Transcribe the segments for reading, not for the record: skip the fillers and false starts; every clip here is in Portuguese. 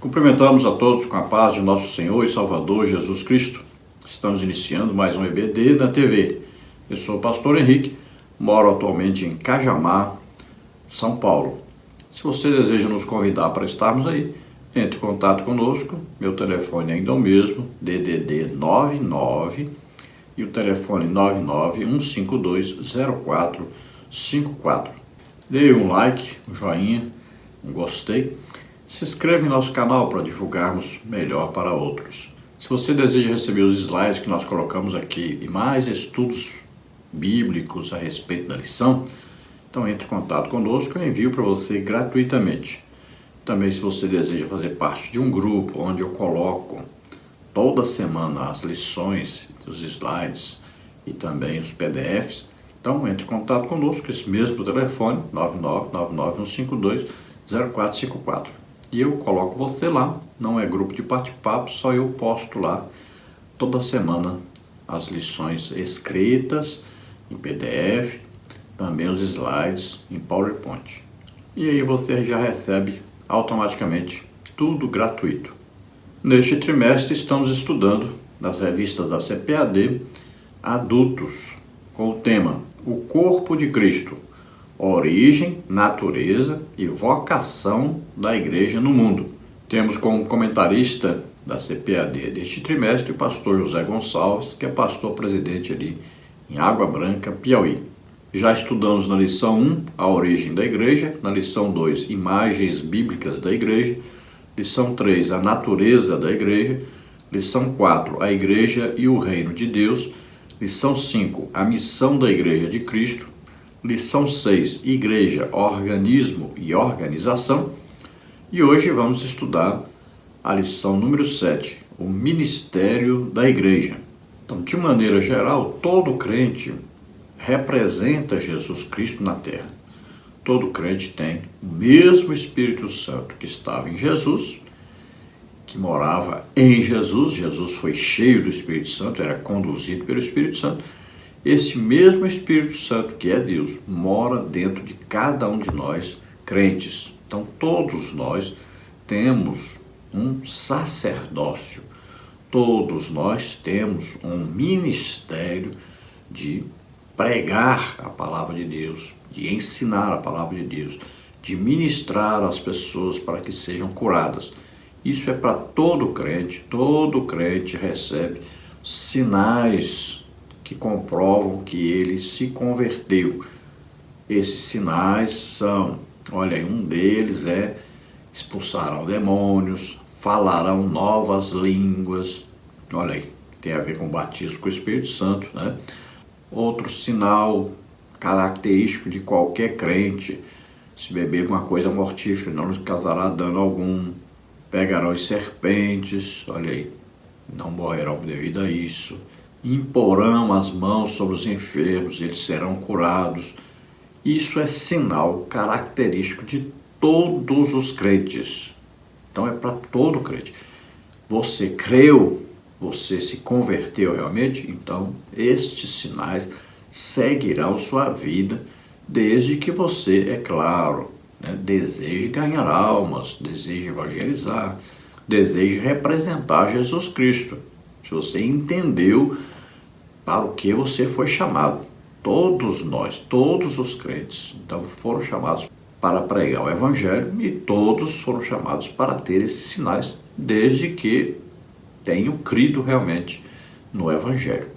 Cumprimentamos a todos com a paz de nosso Senhor e Salvador Jesus Cristo. Estamos iniciando mais um EBD na TV. Eu sou o pastor Henrique, moro atualmente em Cajamar, São Paulo. Se você deseja nos convidar para estarmos aí, entre em contato conosco. Meu telefone ainda é o mesmo, DDD 99 e o telefone 991520454. Dê um like, um joinha, um gostei. Se inscreva em nosso canal para divulgarmos melhor para outros. Se você deseja receber os slides que nós colocamos aqui e mais estudos bíblicos a respeito da lição, então entre em contato conosco, eu envio para você gratuitamente. Também, se você deseja fazer parte de um grupo onde eu coloco toda semana as lições, os slides e também os PDFs, então entre em contato conosco, esse mesmo telefone, 99951520454. E eu coloco você lá, não é grupo de bate-papo, só eu posto lá toda semana as lições escritas em PDF, também os slides em PowerPoint. E aí você já recebe automaticamente tudo gratuito. Neste trimestre estamos estudando nas revistas da CPAD adultos com o tema O Corpo de Cristo, Origem, Natureza e Vocação da Igreja no Mundo. Temos como comentarista da CPAD deste trimestre o pastor José Gonçalves, que é pastor presidente ali em Água Branca, Piauí. Já estudamos na lição 1 a origem da igreja, na lição 2 imagens bíblicas da igreja, lição 3 a natureza da igreja, lição 4 a igreja e o reino de Deus, lição 5 a missão da igreja de Cristo, lição 6 igreja, organismo e organização, e hoje vamos estudar a lição número 7, o ministério da igreja. Então, de maneira geral, todo crente representa Jesus Cristo na terra. Todo crente tem o mesmo Espírito Santo que estava em Jesus, que morava em Jesus. Jesus foi cheio do Espírito Santo, era conduzido pelo Espírito Santo. Esse mesmo Espírito Santo, que é Deus, mora dentro de cada um de nós, crentes. Então, todos nós temos um sacerdócio. Todos nós temos um ministério de pregar a palavra de Deus, de ensinar a palavra de Deus, de ministrar às pessoas para que sejam curadas. Isso é para todo crente recebe sinais que comprovam que ele se converteu. Esses sinais são, olha aí, um deles é expulsarão demônios, falarão novas línguas, olha aí, tem a ver com o batismo com o Espírito Santo, né? Outro sinal característico de qualquer crente: se beber alguma coisa mortífera, não lhes causará dano algum. Pegarão as serpentes, olha aí, não morrerão devido a isso. Imporão as mãos sobre os enfermos, eles serão curados. Isso é sinal característico de todos os crentes. Então é para todo crente. Você creu, você se converteu realmente, então estes sinais seguirão sua vida, desde que você, é claro, deseje ganhar almas, deseje evangelizar, deseje representar Jesus Cristo. Se você entendeu para o que você foi chamado. Todos nós, todos os crentes, então foram chamados para pregar o Evangelho, e todos foram chamados para ter esses sinais, desde que tenham crido realmente no Evangelho.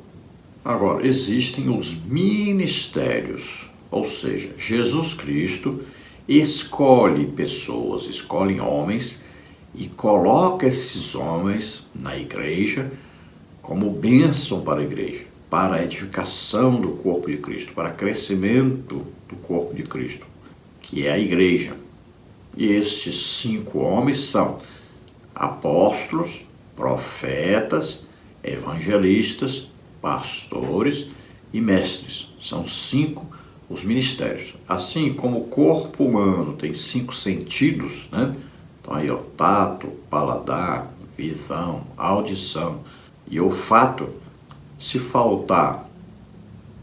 Agora, existem os ministérios, ou seja, Jesus Cristo escolhe pessoas, escolhe homens e coloca esses homens na igreja como bênção para a igreja, para a edificação do corpo de Cristo, para o crescimento do corpo de Cristo, que é a igreja. E estes 5 homens são apóstolos, profetas, evangelistas, pastores e mestres. São 5 os ministérios. Assim como o corpo humano tem 5 sentidos, né? Então aí, ó, tato, paladar, visão, audição e olfato. Se faltar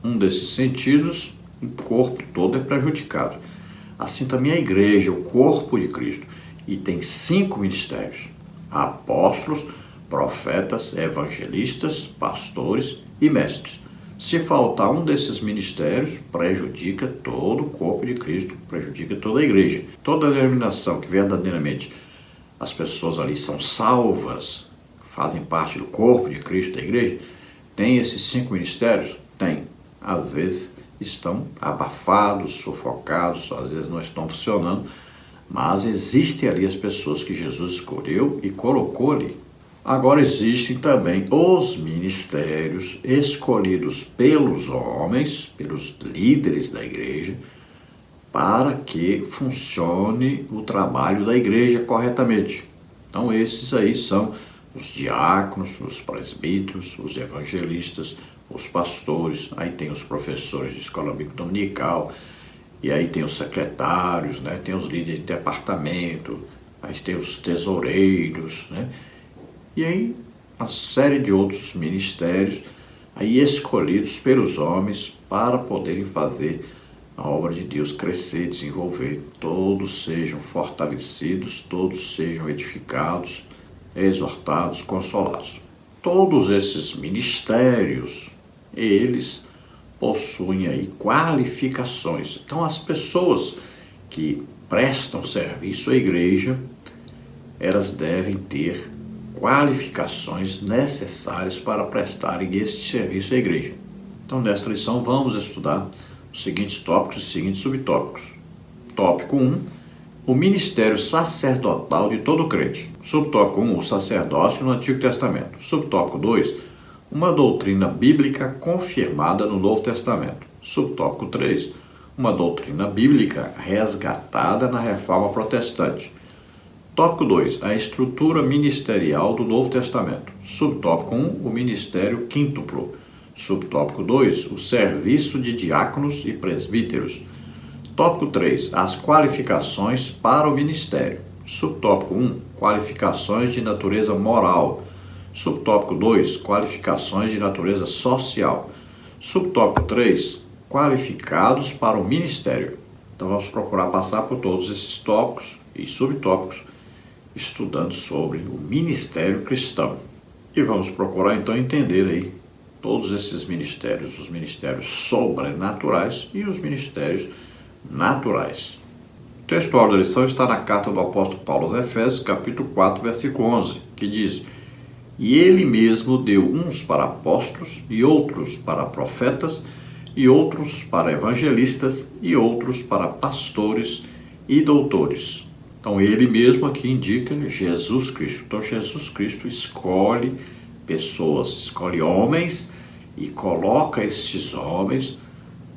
um desses sentidos, o corpo todo é prejudicado. Assim também a igreja, o corpo de Cristo. e tem 5 ministérios: apóstolos, profetas, evangelistas, pastores e mestres. Se faltar um desses ministérios, prejudica todo o corpo de Cristo, prejudica toda a igreja. Toda denominação que verdadeiramente as pessoas ali são salvas, fazem parte do corpo de Cristo, da igreja, tem esses 5 ministérios? Tem. Às vezes estão abafados, sufocados, às vezes não estão funcionando, mas existem ali as pessoas que Jesus escolheu e colocou ali. Agora existem também os ministérios escolhidos pelos homens, pelos líderes da igreja, para que funcione o trabalho da igreja corretamente. Então esses aí são os diáconos, os presbíteros, os evangelistas, os pastores, aí tem os professores de escola bíblica dominical, e aí tem os secretários, né? Tem os líderes de departamento, aí tem os tesoureiros, né? E aí uma série de outros ministérios aí escolhidos pelos homens para poderem fazer a obra de Deus crescer, desenvolver. Todos sejam fortalecidos, todos sejam edificados, exortados, consolados. Todos esses ministérios, eles possuem aí qualificações. Então as pessoas que prestam serviço à igreja, elas devem ter qualificações necessárias para prestarem este serviço à igreja. Então nesta lição vamos estudar os seguintes tópicos e os seguintes subtópicos. Tópico 1, o ministério sacerdotal de todo crente. Subtópico 1, o sacerdócio no Antigo Testamento. Subtópico 2, uma doutrina bíblica confirmada no Novo Testamento. Subtópico 3, uma doutrina bíblica resgatada na Reforma Protestante. Tópico 2, a estrutura ministerial do Novo Testamento. Subtópico 1, o ministério quíntuplo. Subtópico 2, o serviço de diáconos e presbíteros. Tópico 3, as qualificações para o ministério. Subtópico 1, qualificações de natureza moral. Subtópico 2, qualificações de natureza social. Subtópico 3, qualificados para o ministério. Então vamos procurar passar por todos esses tópicos e subtópicos, estudando sobre o ministério cristão. E vamos procurar então entender aí todos esses ministérios, os ministérios sobrenaturais e os ministérios naturais. O textual da lição está na carta do apóstolo Paulo aos Efésios, capítulo 4, versículo 11, que diz: E ele mesmo deu uns para apóstolos, e outros para profetas, e outros para evangelistas, e outros para pastores e doutores. Então ele mesmo aqui indica Jesus Cristo. Então Jesus Cristo escolhe pessoas, escolhe homens e coloca esses homens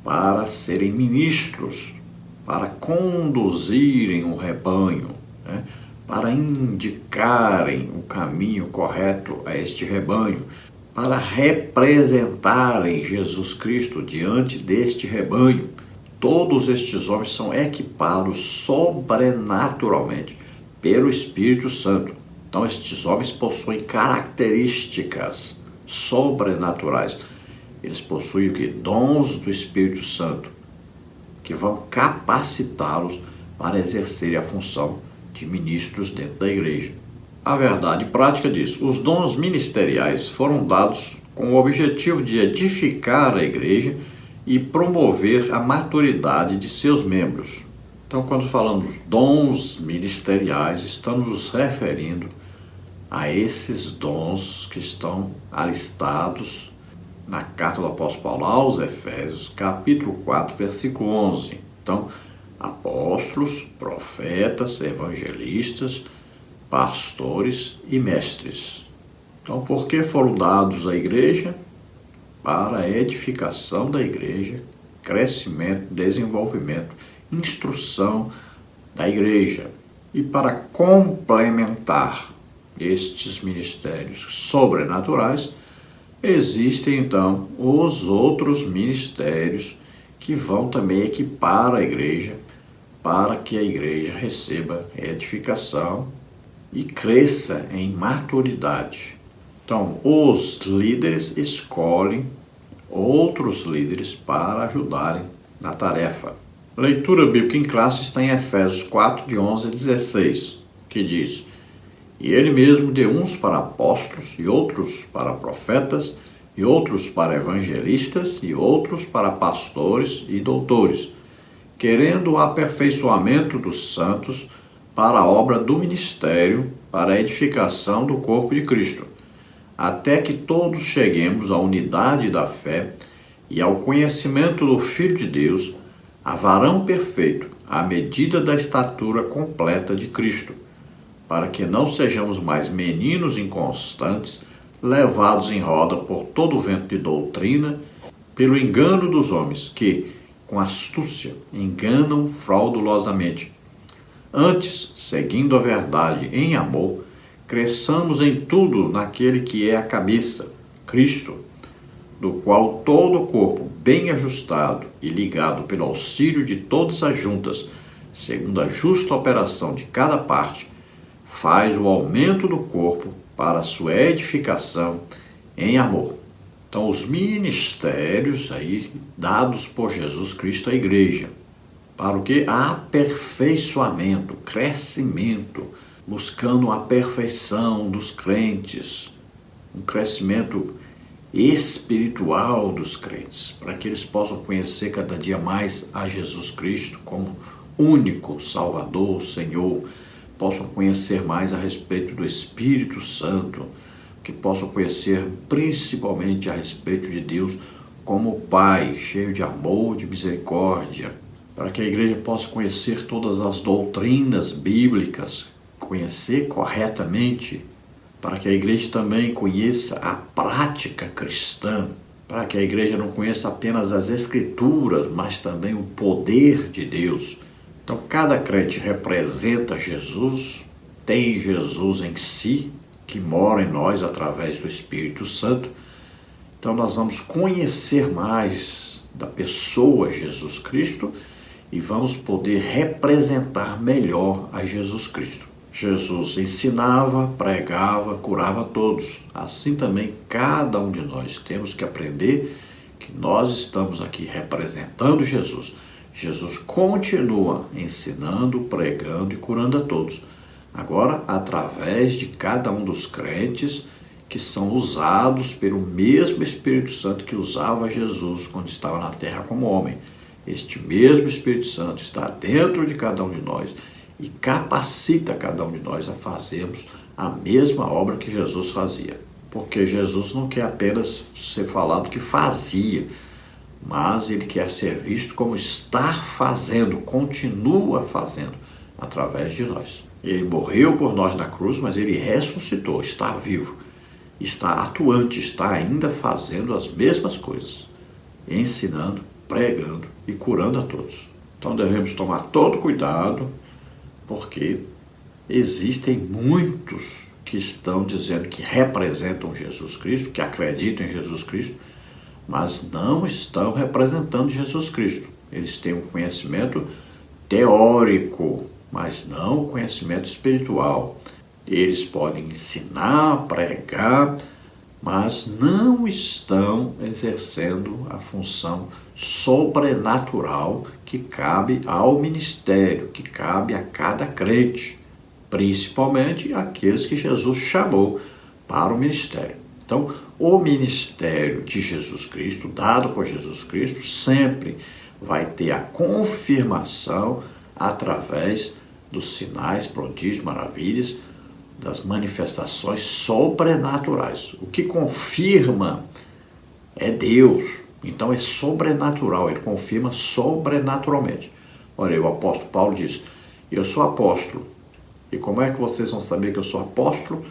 para serem ministros, para conduzirem o rebanho, né? Para indicarem o caminho correto a este rebanho, para representarem Jesus Cristo diante deste rebanho. Todos estes homens são equipados sobrenaturalmente pelo Espírito Santo. Então estes homens possuem características sobrenaturais. Eles possuem o que? Dons do Espírito Santo, que vão capacitá-los para exercerem a função de ministros dentro da igreja. A verdade prática diz: os dons ministeriais foram dados com o objetivo de edificar a igreja e promover a maturidade de seus membros. Então, quando falamos dons ministeriais, estamos nos referindo a esses dons que estão alistados na carta do apóstolo Paulo aos Efésios, capítulo 4, versículo 11. Então, apóstolos, profetas, evangelistas, pastores e mestres. Então, por que foram dados à igreja? Para a edificação da igreja, crescimento, desenvolvimento, instrução da igreja. E para complementar estes ministérios sobrenaturais, existem então os outros ministérios que vão também equipar a igreja para que a igreja receba edificação e cresça em maturidade. Então, os líderes escolhem outros líderes para ajudarem na tarefa. Leitura bíblica em classe está em Efésios 4, de 11 a 16. que diz: E ele mesmo deu uns para apóstolos, e outros para profetas, e outros para evangelistas, e outros para pastores e doutores, querendo o aperfeiçoamento dos santos para a obra do ministério, para a edificação do corpo de Cristo, até que todos cheguemos à unidade da fé e ao conhecimento do Filho de Deus, a varão perfeito, à medida da estatura completa de Cristo, para que não sejamos mais meninos inconstantes, levados em roda por todo o vento de doutrina, pelo engano dos homens, que, com astúcia, enganam fraudulosamente. Antes, seguindo a verdade em amor, cresçamos em tudo naquele que é a cabeça, Cristo, do qual todo o corpo, bem ajustado e ligado pelo auxílio de todas as juntas, segundo a justa operação de cada parte, faz o aumento do corpo para a sua edificação em amor. Então, os ministérios aí dados por Jesus Cristo à igreja, para o que? Aperfeiçoamento, crescimento, buscando a perfeição dos crentes, um crescimento espiritual dos crentes, para que eles possam conhecer cada dia mais a Jesus Cristo como único Salvador, Senhor, possam conhecer mais a respeito do Espírito Santo, que possam conhecer principalmente a respeito de Deus como Pai, cheio de amor, de misericórdia, para que a igreja possa conhecer todas as doutrinas bíblicas, conhecer corretamente, para que a igreja também conheça a prática cristã, para que a igreja não conheça apenas as Escrituras, mas também o poder de Deus. Então, cada crente representa Jesus, tem Jesus em si, que mora em nós através do Espírito Santo. Então, nós vamos conhecer mais da pessoa Jesus Cristo e vamos poder representar melhor a Jesus Cristo. Jesus ensinava, pregava, curava todos. Assim também cada um de nós temos que aprender que nós estamos aqui representando Jesus. Jesus continua ensinando, pregando e curando a todos. Agora, através de cada um dos crentes que são usados pelo mesmo Espírito Santo que usava Jesus quando estava na terra como homem. Este mesmo Espírito Santo está dentro de cada um de nós e capacita cada um de nós a fazermos a mesma obra que Jesus fazia. Porque Jesus não quer apenas ser falado que fazia, mas ele quer ser visto como estar fazendo, continua fazendo através de nós. Ele morreu por nós na cruz, mas ele ressuscitou, está vivo, está atuante, está ainda fazendo as mesmas coisas, ensinando, pregando e curando a todos. Então devemos tomar todo cuidado, porque existem muitos que estão dizendo que representam Jesus Cristo, que acreditam em Jesus Cristo, mas não estão representando Jesus Cristo. Eles têm um conhecimento teórico, mas não o conhecimento espiritual. Eles podem ensinar, pregar, mas não estão exercendo a função sobrenatural que cabe ao ministério, que cabe a cada crente, principalmente aqueles que Jesus chamou para o ministério. Então, o ministério de Jesus Cristo, dado por Jesus Cristo, sempre vai ter a confirmação através dos sinais, prodígios, maravilhas, das manifestações sobrenaturais. O que confirma é Deus, então é sobrenatural, ele confirma sobrenaturalmente. Olha, o apóstolo Paulo diz: eu sou apóstolo. E como é que vocês vão saber que eu sou apóstolo?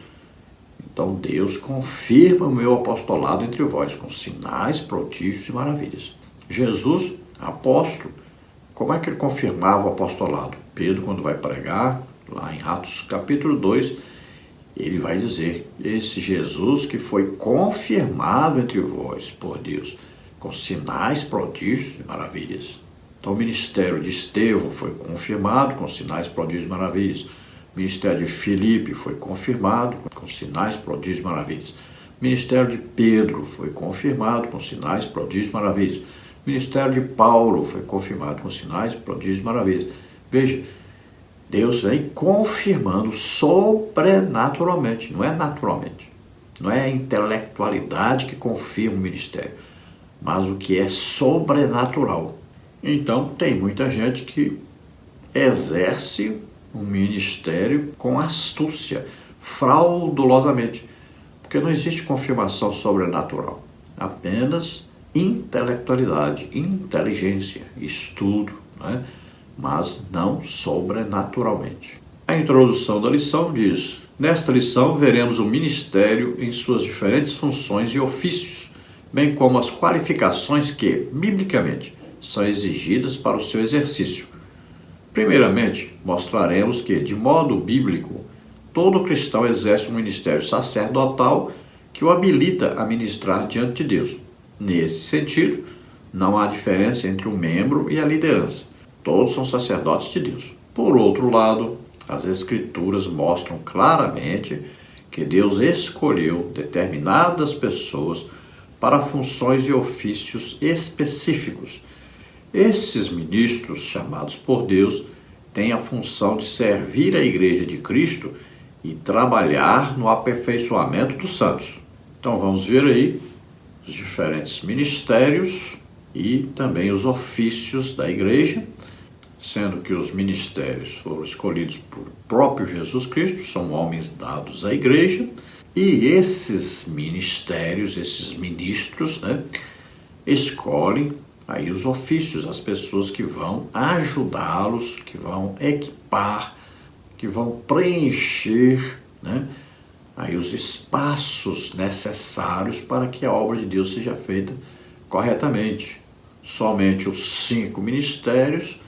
Então Deus confirma o meu apostolado entre vós, com sinais, prodígios e maravilhas. Jesus, apóstolo, como é que ele confirmava o apostolado? Pedro, quando vai pregar, lá em Atos capítulo 2, ele vai dizer: esse Jesus que foi confirmado entre vós por Deus, com sinais, prodígios e maravilhas. Então o ministério de Estevão foi confirmado com sinais, prodígios e maravilhas. O ministério de Filipe foi confirmado com sinais, prodígios e maravilhas. O ministério de Pedro foi confirmado com sinais, prodígios e maravilhas. O ministério de Paulo foi confirmado com sinais, prodígios e maravilhas. Veja, Deus vem confirmando sobrenaturalmente, não é naturalmente. Não é a intelectualidade que confirma o ministério, mas o que é sobrenatural. Então, tem muita gente que exerce um ministério com astúcia, fraudulosamente, porque não existe confirmação sobrenatural, apenas intelectualidade, inteligência, estudo, né? Mas não sobrenaturalmente. A introdução da lição diz: nesta lição veremos o ministério em suas diferentes funções e ofícios, bem como as qualificações que, biblicamente, são exigidas para o seu exercício. Primeiramente, mostraremos que, de modo bíblico, todo cristão exerce um ministério sacerdotal que o habilita a ministrar diante de Deus. Nesse sentido, não há diferença entre o membro e a liderança. Todos são sacerdotes de Deus. Por outro lado, as Escrituras mostram claramente que Deus escolheu determinadas pessoas para funções e ofícios específicos. Esses ministros, chamados por Deus, têm a função de servir a Igreja de Cristo e trabalhar no aperfeiçoamento dos santos. Então vamos ver aí os diferentes ministérios e também os ofícios da Igreja, sendo que os ministérios foram escolhidos por próprio Jesus Cristo, são homens dados à Igreja, e esses ministérios, esses ministros, escolhem aí os ofícios, as pessoas que vão ajudá-los, que vão equipar, que vão preencher, aí os espaços necessários para que a obra de Deus seja feita corretamente. Somente os 5 ministérios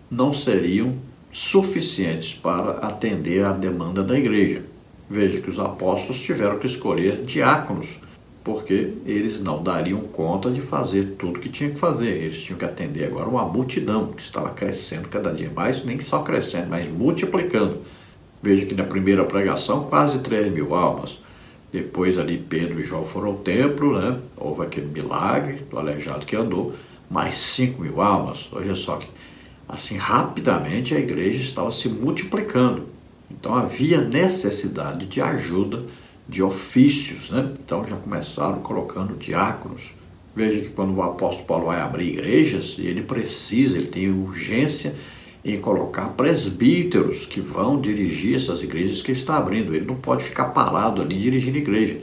não seriam suficientes para atender à demanda da igreja. Veja que os apóstolos tiveram que escolher diáconos, porque eles não dariam conta de fazer tudo que tinham que fazer. Eles tinham que atender agora uma multidão que estava crescendo cada dia mais, nem só crescendo, mas multiplicando. Veja que na primeira pregação, quase 3.000 almas. Depois ali Pedro e João foram ao templo, houve aquele milagre do aleijado que andou, mais 5.000 almas. Olha só que, assim, rapidamente a igreja estava se multiplicando. Então havia necessidade de ajuda, de ofícios, Então já começaram colocando diáconos. Veja que quando o apóstolo Paulo vai abrir igrejas, ele tem urgência em colocar presbíteros que vão dirigir essas igrejas que ele está abrindo. Ele não pode ficar parado ali dirigindo igreja.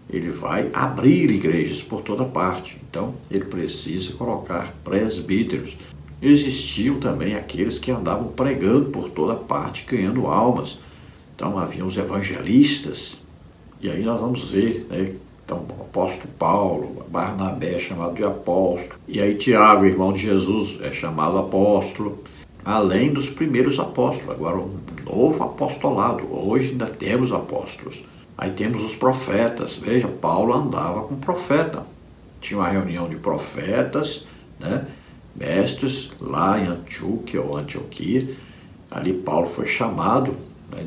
Ele vai abrir igrejas por toda parte. Então, ele precisa colocar presbíteros. Existiam também aqueles que andavam pregando por toda parte, ganhando almas. Então, havia os evangelistas. E aí nós vamos ver, Então, o apóstolo Paulo, Barnabé é chamado de apóstolo. E aí Tiago, irmão de Jesus, é chamado apóstolo. Além dos primeiros apóstolos, agora um novo apostolado. Hoje ainda temos apóstolos. Aí temos os profetas. Veja, Paulo andava com profeta. Tinha uma reunião de profetas, mestres lá em Antioquia ou Antioquia. Ali Paulo foi chamado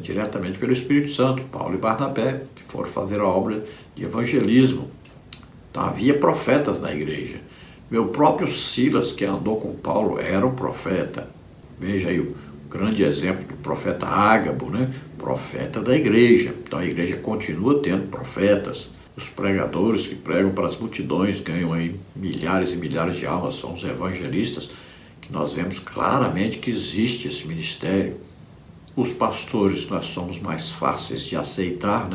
diretamente pelo Espírito Santo. Paulo e Barnabé que foram fazer a obra de evangelismo. Então havia profetas na igreja. Meu próprio Silas, que andou com Paulo, era um profeta. Veja aí o grande exemplo do profeta Ágabo, profeta da igreja. Então a igreja continua tendo profetas. Os pregadores que pregam para as multidões ganham aí milhares e milhares de almas, são os evangelistas, que nós vemos claramente que existe esse ministério. Os pastores nós somos mais fáceis de aceitar,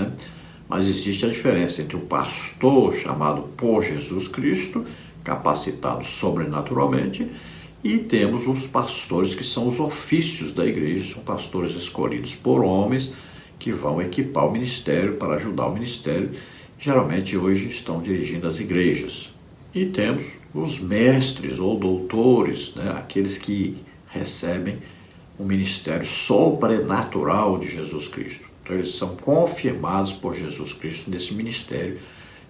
mas existe a diferença entre o pastor chamado por Jesus Cristo, capacitado sobrenaturalmente, e temos os pastores que são os ofícios da igreja, são pastores escolhidos por homens que vão equipar o ministério para ajudar o ministério. Geralmente hoje estão dirigindo as igrejas. E temos os mestres ou doutores, aqueles que recebem o ministério sobrenatural de Jesus Cristo. Então eles são confirmados por Jesus Cristo nesse ministério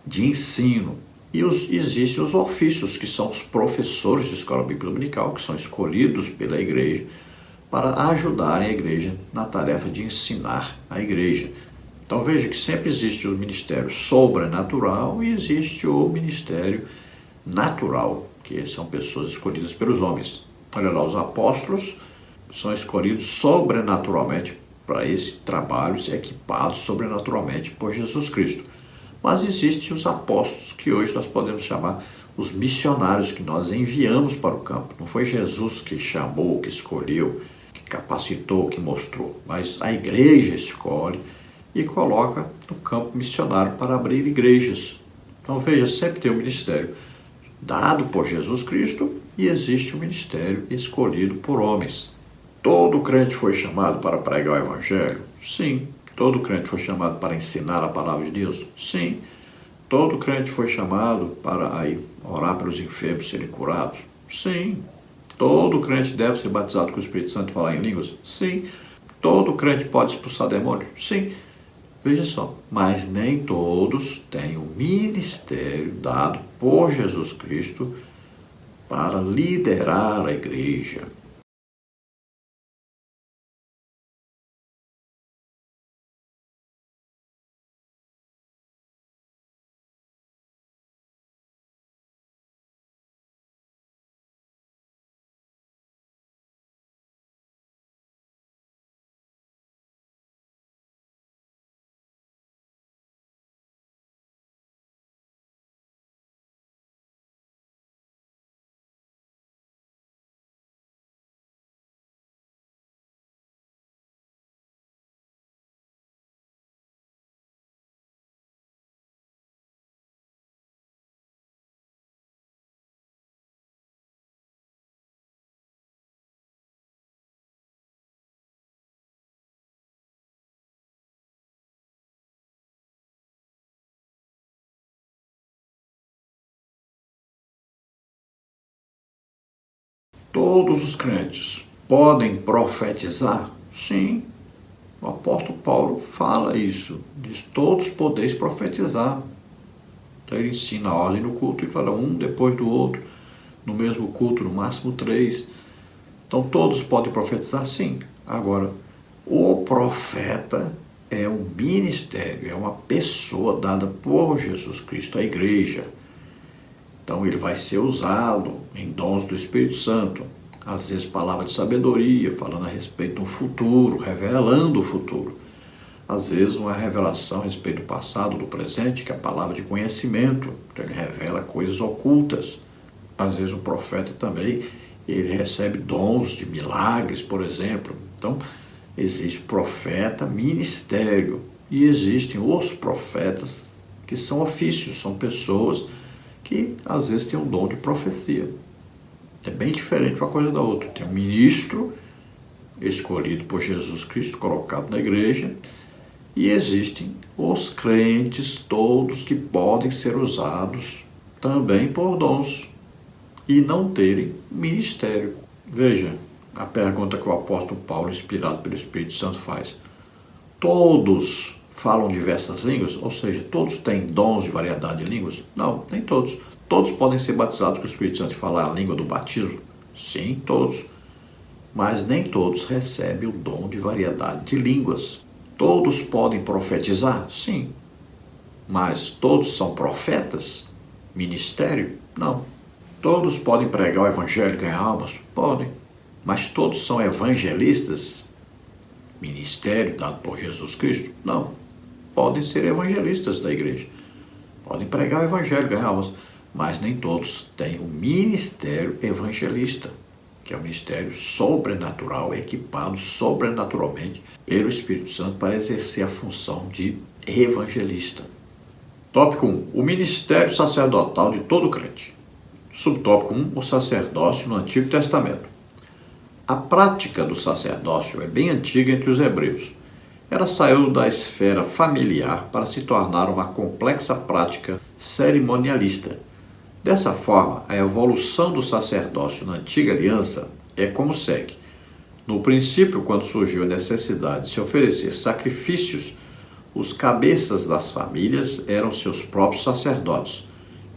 de ensino. E existem os ofícios, que são os professores de escola bíblica dominical, que são escolhidos pela igreja para ajudarem a igreja na tarefa de ensinar a igreja. Então veja que sempre existe o ministério sobrenatural e existe o ministério natural, que são pessoas escolhidas pelos homens. Olha lá, os apóstolos são escolhidos sobrenaturalmente para esse trabalho, equipados sobrenaturalmente por Jesus Cristo. Mas existem os apóstolos, que hoje nós podemos chamar os missionários, que nós enviamos para o campo. Não foi Jesus que chamou, que escolheu, que capacitou, que mostrou, mas a igreja escolhe e coloca no campo missionário para abrir igrejas. Então veja, sempre tem um ministério dado por Jesus Cristo e existe um ministério escolhido por homens. Todo crente foi chamado para pregar o Evangelho? Sim. Todo crente foi chamado para ensinar a palavra de Deus? Sim. Todo crente foi chamado para orar para os enfermos serem curados? Sim. Todo crente deve ser batizado com o Espírito Santo e falar em línguas? Sim. Todo crente pode expulsar demônios? Sim. Veja só, mas nem todos têm o ministério dado por Jesus Cristo para liderar a igreja. Todos os crentes podem profetizar? Sim. O apóstolo Paulo fala isso, diz: todos podeis profetizar. Então ele ensina a ordem no culto e fala um depois do outro, no mesmo culto, no máximo 3. Então todos podem profetizar? Sim. Agora, o profeta é um ministério, é uma pessoa dada por Jesus Cristo à igreja. Então ele vai ser usado em dons do Espírito Santo. Às vezes palavra de sabedoria, falando a respeito do futuro, revelando o futuro. Às vezes uma revelação a respeito do passado, do presente, que é a palavra de conhecimento. Então ele revela coisas ocultas. Às vezes o profeta também, ele recebe dons de milagres, por exemplo. Então existe profeta, ministério. E existem os profetas, que são ofícios, são pessoas que às vezes tem um dom de profecia. É bem diferente uma coisa da outra. Tem um ministro escolhido por Jesus Cristo, colocado na igreja, e existem os crentes todos que podem ser usados também por dons e não terem ministério. Veja a pergunta que o apóstolo Paulo, inspirado pelo Espírito Santo, faz. Todos falam diversas línguas? Ou seja, todos têm dons de variedade de línguas? Não, nem todos. Todos podem ser batizados com o Espírito Santo e falar a língua do batismo? Sim, todos. Mas nem todos recebem o dom de variedade de línguas. Todos podem profetizar? Sim. Mas todos são profetas? Ministério? Não. Todos podem pregar o Evangelho e ganhar almas? Podem. Mas todos são evangelistas? Ministério dado por Jesus Cristo? Não. Podem ser evangelistas da igreja. Podem pregar o Evangelho e ganhar almas. Mas nem todos têm o ministério evangelista, que é um ministério sobrenatural, equipado sobrenaturalmente pelo Espírito Santo para exercer a função de evangelista. Tópico 1. O ministério sacerdotal de todo crente. Subtópico 1. O sacerdócio no Antigo Testamento. A prática do sacerdócio é bem antiga entre os hebreus. Ela saiu da esfera familiar para se tornar uma complexa prática cerimonialista. Dessa forma, a evolução do sacerdócio na antiga aliança é como segue. No princípio, quando surgiu a necessidade de se oferecer sacrifícios, os cabeças das famílias eram seus próprios sacerdotes.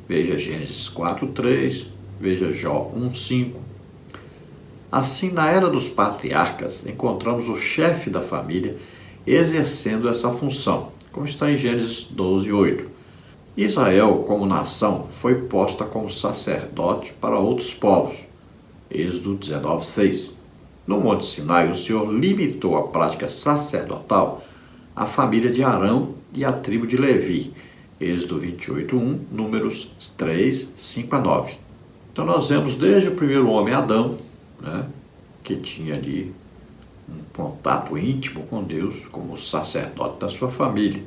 Veja Gênesis 4:3, veja Jó 1:5. Assim, na era dos patriarcas, encontramos o chefe da família exercendo essa função, como está em Gênesis 12:8. Israel, como nação, foi posta como sacerdote para outros povos. Êxodo 19:6. No Monte Sinai, o Senhor limitou a prática sacerdotal à família de Arão e à tribo de Levi. Êxodo 28:1, Números 3, 5 a 9. Então nós vemos desde o primeiro homem, Adão, né, que tinha ali um contato íntimo com Deus como sacerdote da sua família.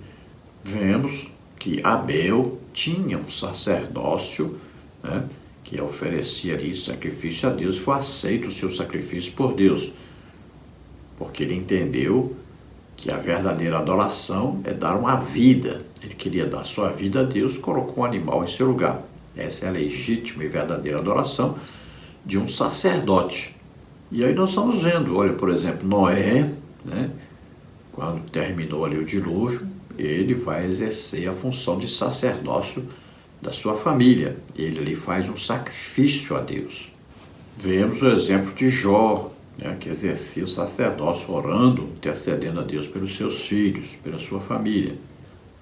Vemos que Abel tinha um sacerdócio, né, que oferecia ali sacrifício a Deus, foi aceito o seu sacrifício por Deus, porque ele entendeu que a verdadeira adoração é dar uma vida. Ele queria dar sua vida a Deus, colocou um animal em seu lugar. Essa é a legítima e verdadeira adoração de um sacerdote. E aí nós estamos vendo, olha, por exemplo, Noé, né, quando terminou ali o dilúvio, ele vai exercer a função de sacerdócio da sua família. Ele ali faz um sacrifício a Deus. Vemos o exemplo de Jó, né, que exercia o sacerdócio orando, intercedendo a Deus pelos seus filhos, pela sua família.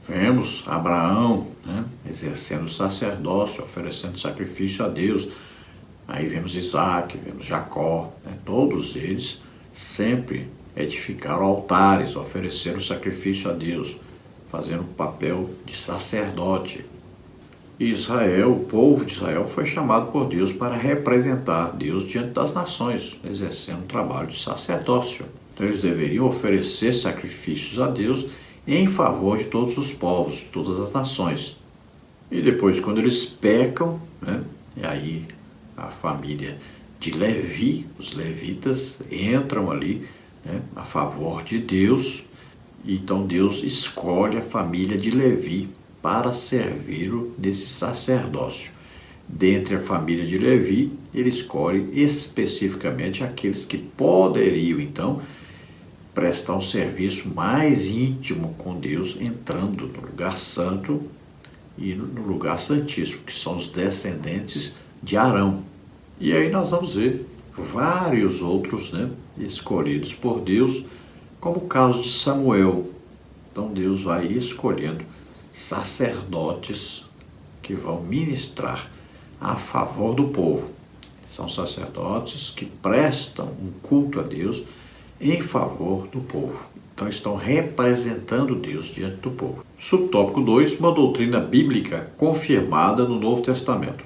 Vemos Abraão, né, exercendo o sacerdócio, oferecendo sacrifício a Deus. Aí vemos Isaac, vemos Jacó, né, todos eles sempre edificaram altares, ofereceram sacrifício a Deus, fazendo o papel de sacerdote. Israel, o povo de Israel, foi chamado por Deus para representar Deus diante das nações, exercendo um trabalho de sacerdócio. Então eles deveriam oferecer sacrifícios a Deus em favor de todos os povos, de todas as nações. E depois, quando eles pecam, né, e aí a família de Levi, os levitas, entram ali, né, a favor de Deus. E então Deus escolhe a família de Levi para servi-lo nesse sacerdócio. Dentre a família de Levi, ele escolhe especificamente aqueles que poderiam, então, prestar um serviço mais íntimo com Deus, entrando no lugar santo e no lugar santíssimo, que são os descendentes de Arão. E aí nós vamos ver vários outros, né, escolhidos por Deus, como o caso de Samuel. Então Deus vai escolhendo sacerdotes que vão ministrar a favor do povo. São sacerdotes que prestam um culto a Deus em favor do povo. Então estão representando Deus diante do povo. Subtópico 2, uma doutrina bíblica confirmada no Novo Testamento.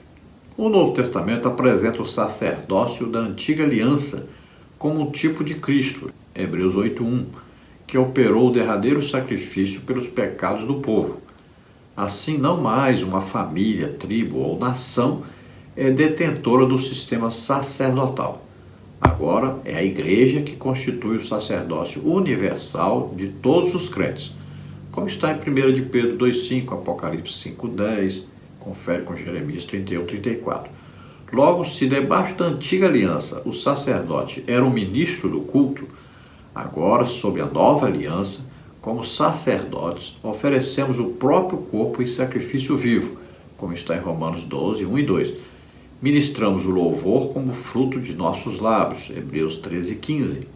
O Novo Testamento apresenta o sacerdócio da antiga aliança como um tipo de Cristo, Hebreus 8:1, que operou o derradeiro sacrifício pelos pecados do povo. Assim, não mais uma família, tribo ou nação é detentora do sistema sacerdotal. Agora é a igreja que constitui o sacerdócio universal de todos os crentes, como está em 1 de Pedro 2,5, Apocalipse 5,10, confere com Jeremias 31:34. Logo, se debaixo da antiga aliança o sacerdote era o ministro do culto, agora, sob a nova aliança, como sacerdotes, oferecemos o próprio corpo em sacrifício vivo, como está em Romanos 12:1 e 2. Ministramos o louvor como fruto de nossos lábios, Hebreus 13:15.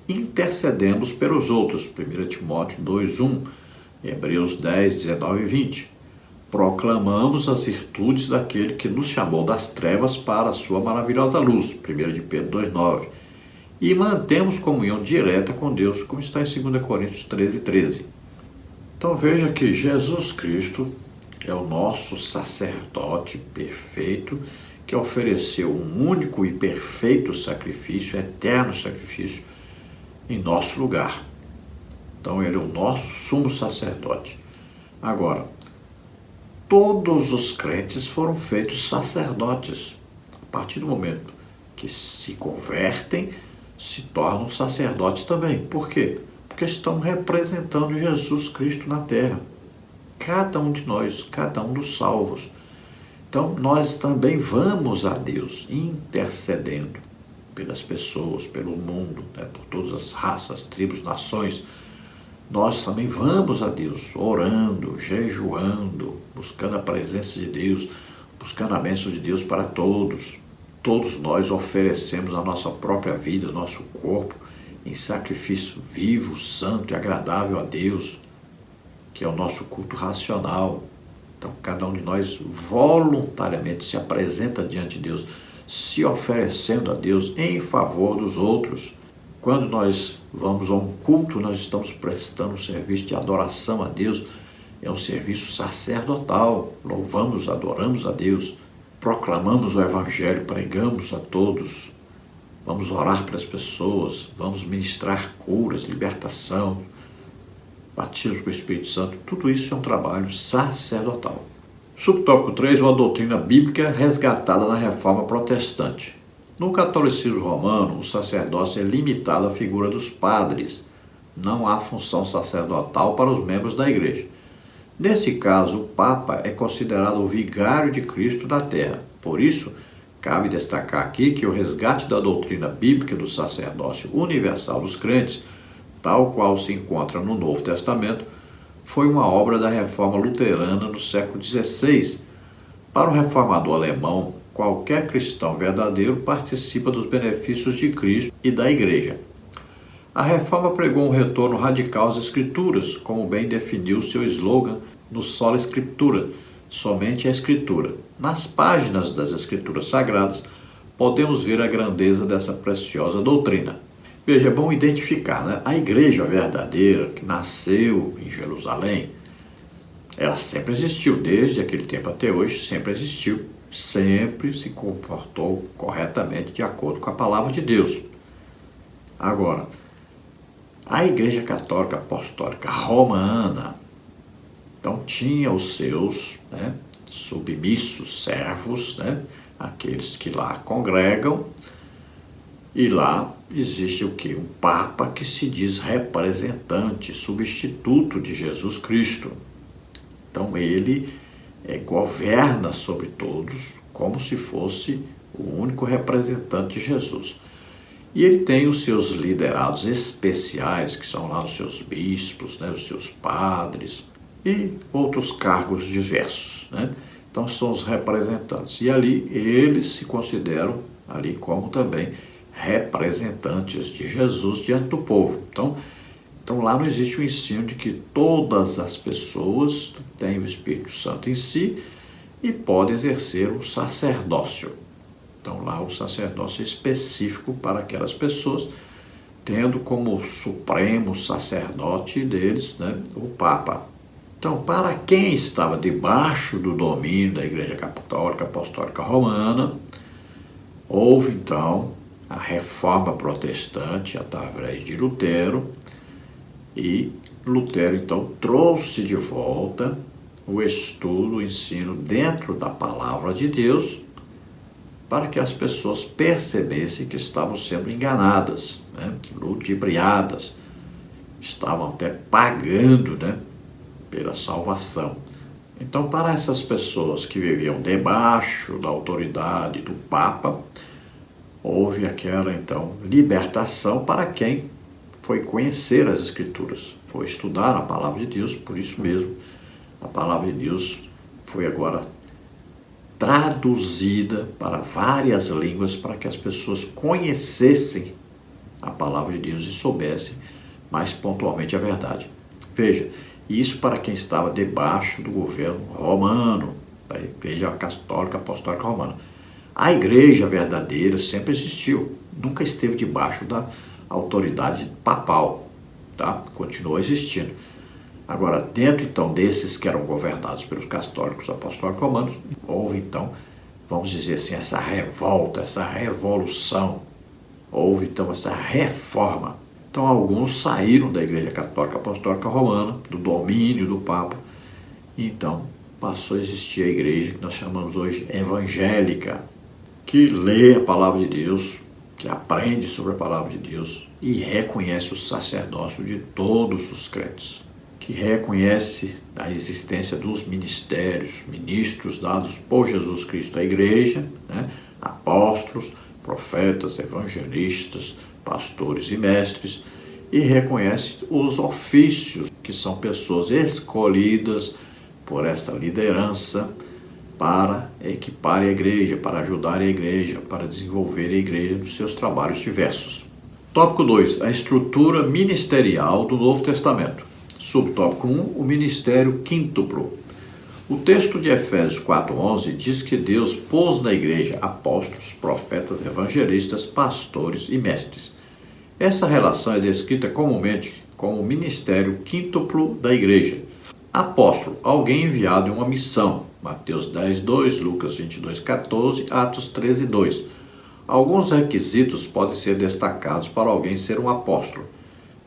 Intercedemos pelos outros, 1 Timóteo 2:1, Hebreus 10:19 e 20. Proclamamos as virtudes daquele que nos chamou das trevas para a sua maravilhosa luz, 1 de Pedro 2:9. E mantemos comunhão direta com Deus, como está em 2 Coríntios 13:13. Então veja que Jesus Cristo é o nosso sacerdote perfeito, que ofereceu um único e perfeito sacrifício, eterno sacrifício, em nosso lugar. Então ele é o nosso sumo sacerdote. Agora, todos os crentes foram feitos sacerdotes. A partir do momento que se convertem, se tornam sacerdotes também. Por quê? Porque estão representando Jesus Cristo na terra. Cada um de nós, cada um dos salvos. Então, nós também vamos a Deus intercedendo pelas pessoas, pelo mundo, né, por todas as raças, tribos, nações. Nós também vamos a Deus orando, jejuando, buscando a presença de Deus, buscando a bênção de Deus para todos. Todos nós oferecemos a nossa própria vida, o nosso corpo, em sacrifício vivo, santo e agradável a Deus, que é o nosso culto racional. Então, cada um de nós voluntariamente se apresenta diante de Deus, se oferecendo a Deus em favor dos outros. Quando nós vamos a um culto, nós estamos prestando um serviço de adoração a Deus, é um serviço sacerdotal, louvamos, adoramos a Deus, proclamamos o Evangelho, pregamos a todos, vamos orar para as pessoas, vamos ministrar curas, libertação, batismo com o Espírito Santo, tudo isso é um trabalho sacerdotal. Subtópico 3, uma doutrina bíblica resgatada na Reforma Protestante. No catolicismo romano, o sacerdócio é limitado à figura dos padres. Não há função sacerdotal para os membros da igreja. Nesse caso, o Papa é considerado o vigário de Cristo na terra. Por isso, cabe destacar aqui que o resgate da doutrina bíblica do sacerdócio universal dos crentes, tal qual se encontra no Novo Testamento, foi uma obra da Reforma Luterana no século XVI. Para o reformador alemão, qualquer cristão verdadeiro participa dos benefícios de Cristo e da Igreja. A Reforma pregou um retorno radical às Escrituras, como bem definiu seu slogan no Sola Scriptura, somente a Escritura. Nas páginas das Escrituras Sagradas, podemos ver a grandeza dessa preciosa doutrina. Veja, é bom identificar, né? A igreja verdadeira, que nasceu em Jerusalém, ela sempre existiu, desde aquele tempo até hoje, sempre existiu, sempre se comportou corretamente de acordo com a palavra de Deus. Agora, a Igreja Católica Apostólica Romana, então tinha os seus submissos servos, aqueles que lá congregam, e lá existe o quê? Um Papa que se diz representante, substituto de Jesus Cristo. Então ele governa sobre todos como se fosse o único representante de Jesus. E ele tem os seus liderados especiais, que são lá os seus bispos, os seus padres e outros cargos diversos. Então são os representantes. E ali eles se consideram ali como também representantes de Jesus diante do povo. Então lá não existe o ensino de que todas as pessoas têm o Espírito Santo em si e podem exercer o sacerdócio. Então lá o sacerdócio é específico para aquelas pessoas, tendo como supremo sacerdote deles, o Papa. Então, para quem estava debaixo do domínio da Igreja Católica Apostólica Romana, houve então a Reforma Protestante através de Lutero, e Lutero então trouxe de volta o estudo, o ensino dentro da palavra de Deus, para que as pessoas percebessem que estavam sendo enganadas, ludibriadas, estavam até pagando, pela salvação. Então, para essas pessoas que viviam debaixo da autoridade do Papa, houve aquela, então, libertação para quem foi conhecer as Escrituras, foi estudar a palavra de Deus. Por isso mesmo, a palavra de Deus foi agora traduzida para várias línguas para que as pessoas conhecessem a palavra de Deus e soubessem mais pontualmente a verdade. Veja, isso para quem estava debaixo do governo romano, da Igreja Católica Apostólica Romana. A igreja verdadeira sempre existiu, nunca esteve debaixo da autoridade papal, continuou existindo. Agora, dentro então desses que eram governados pelos católicos apostólicos romanos, houve então, vamos dizer assim, essa revolta, essa revolução, houve então essa reforma. Então alguns saíram da Igreja Católica Apostólica Romana, do domínio do Papa, e então passou a existir a igreja que nós chamamos hoje evangélica, que lê a palavra de Deus, que aprende sobre a palavra de Deus e reconhece o sacerdócio de todos os crentes, que reconhece a existência dos ministros dados por Jesus Cristo à igreja, apóstolos, profetas, evangelistas, pastores e mestres, e reconhece os ofícios, que são pessoas escolhidas por essa liderança para equipar a igreja, para ajudar a igreja, para desenvolver a igreja nos seus trabalhos diversos. Tópico 2, a estrutura ministerial do Novo Testamento. Subtópico 1, o ministério quíntuplo. O texto de Efésios 4:11 diz que Deus pôs na igreja apóstolos, profetas, evangelistas, pastores e mestres. Essa relação é descrita comumente como o ministério quíntuplo da igreja. Apóstolo, alguém enviado em uma missão. Mateus 10:2, Lucas 22:14, Atos 13:2. Alguns requisitos podem ser destacados para alguém ser um apóstolo: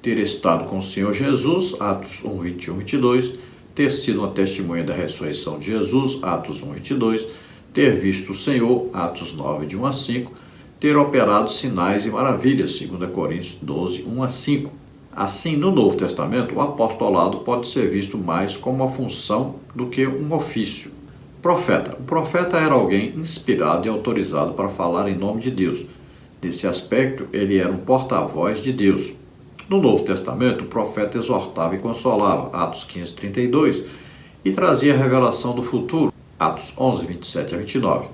ter estado com o Senhor Jesus, Atos 1:21-22, ter sido uma testemunha da ressurreição de Jesus, Atos 1:22, ter visto o Senhor, Atos 9:1-5, ter operado sinais e maravilhas, 2 Coríntios 12:1-5. Assim, no Novo Testamento, o apostolado pode ser visto mais como uma função do que um ofício. Profeta. O profeta era alguém inspirado e autorizado para falar em nome de Deus. Nesse aspecto, ele era um porta-voz de Deus. No Novo Testamento, o profeta exortava e consolava, Atos 15:32, e trazia a revelação do futuro, Atos 11:27-29.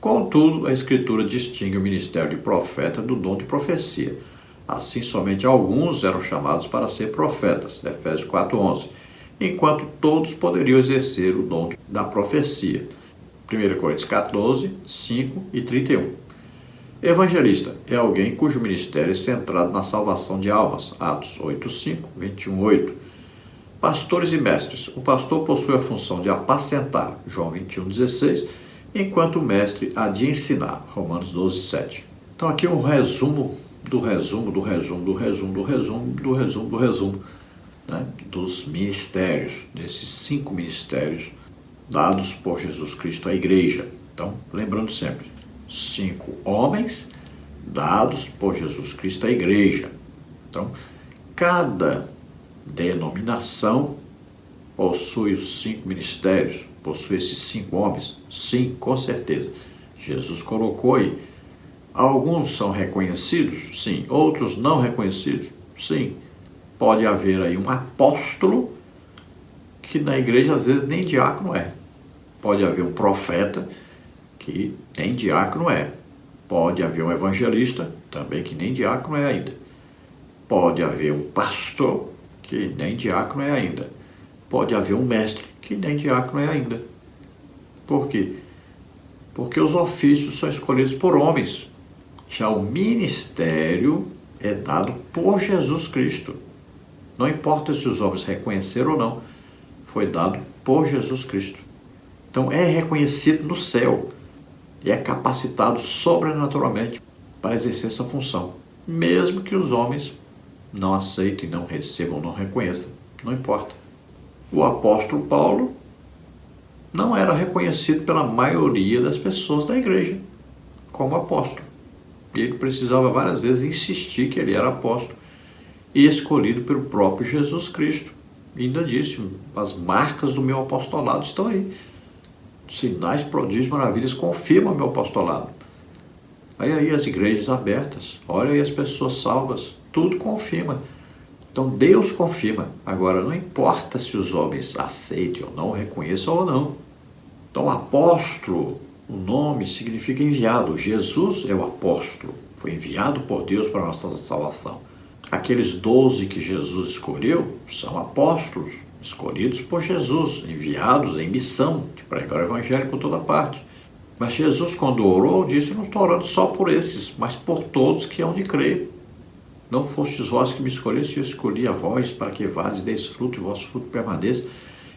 Contudo, a Escritura distingue o ministério de profeta do dom de profecia. Assim, somente alguns eram chamados para ser profetas, Efésios 4:11, enquanto todos poderiam exercer o dom da profecia, 1 Coríntios 14:5 e 31. Evangelista é alguém cujo ministério é centrado na salvação de almas, Atos 8:5, 21:8. Pastores e mestres. O pastor possui a função de apacentar, João 21:16, enquanto o mestre há de ensinar, Romanos 12:7. Então aqui um resumo do resumo dos ministérios, desses 5 ministérios dados por Jesus Cristo à igreja. Então, lembrando sempre, 5 homens dados por Jesus Cristo à igreja. Então, cada denominação possui os 5 ministérios, possui esses 5 homens? Sim, com certeza. Jesus colocou aí. Alguns são reconhecidos? Sim. Outros não reconhecidos? Sim. Pode haver aí um apóstolo que na igreja às vezes nem diácono é. Pode haver um profeta que nem diácono é. Pode haver um evangelista também que nem diácono é ainda. Pode haver um pastor que nem diácono é ainda. Pode haver um mestre que nem diácono é ainda. Por quê? Porque os ofícios são escolhidos por homens. Já o ministério é dado por Jesus Cristo. Não importa se os homens reconheceram ou não, foi dado por Jesus Cristo. Então é reconhecido no céu e é capacitado sobrenaturalmente para exercer essa função. Mesmo que os homens não aceitem, não recebam, não reconheçam, não importa. O apóstolo Paulo não era reconhecido pela maioria das pessoas da igreja como apóstolo. E ele precisava várias vezes insistir que ele era apóstolo e escolhido pelo próprio Jesus Cristo. E ainda disse, as marcas do meu apostolado estão aí. Sinais, prodígios, maravilhas confirmam meu apostolado. Aí as igrejas abertas, olha aí as pessoas salvas, tudo confirma. Então Deus confirma. Agora não importa se os homens aceitem ou não, reconheçam ou não. Então apóstolo, o nome significa enviado. Jesus é o apóstolo, foi enviado por Deus para a nossa salvação. Aqueles 12 que Jesus escolheu são apóstolos, escolhidos por Jesus, enviados em missão de pregar o evangelho por toda parte. Mas Jesus, quando orou, disse, não estou orando só por esses, mas por todos que hão de crer. Não fostes vós que me escolheste, eu escolhi a vós para que vades e deis fruto e o vosso fruto permaneça.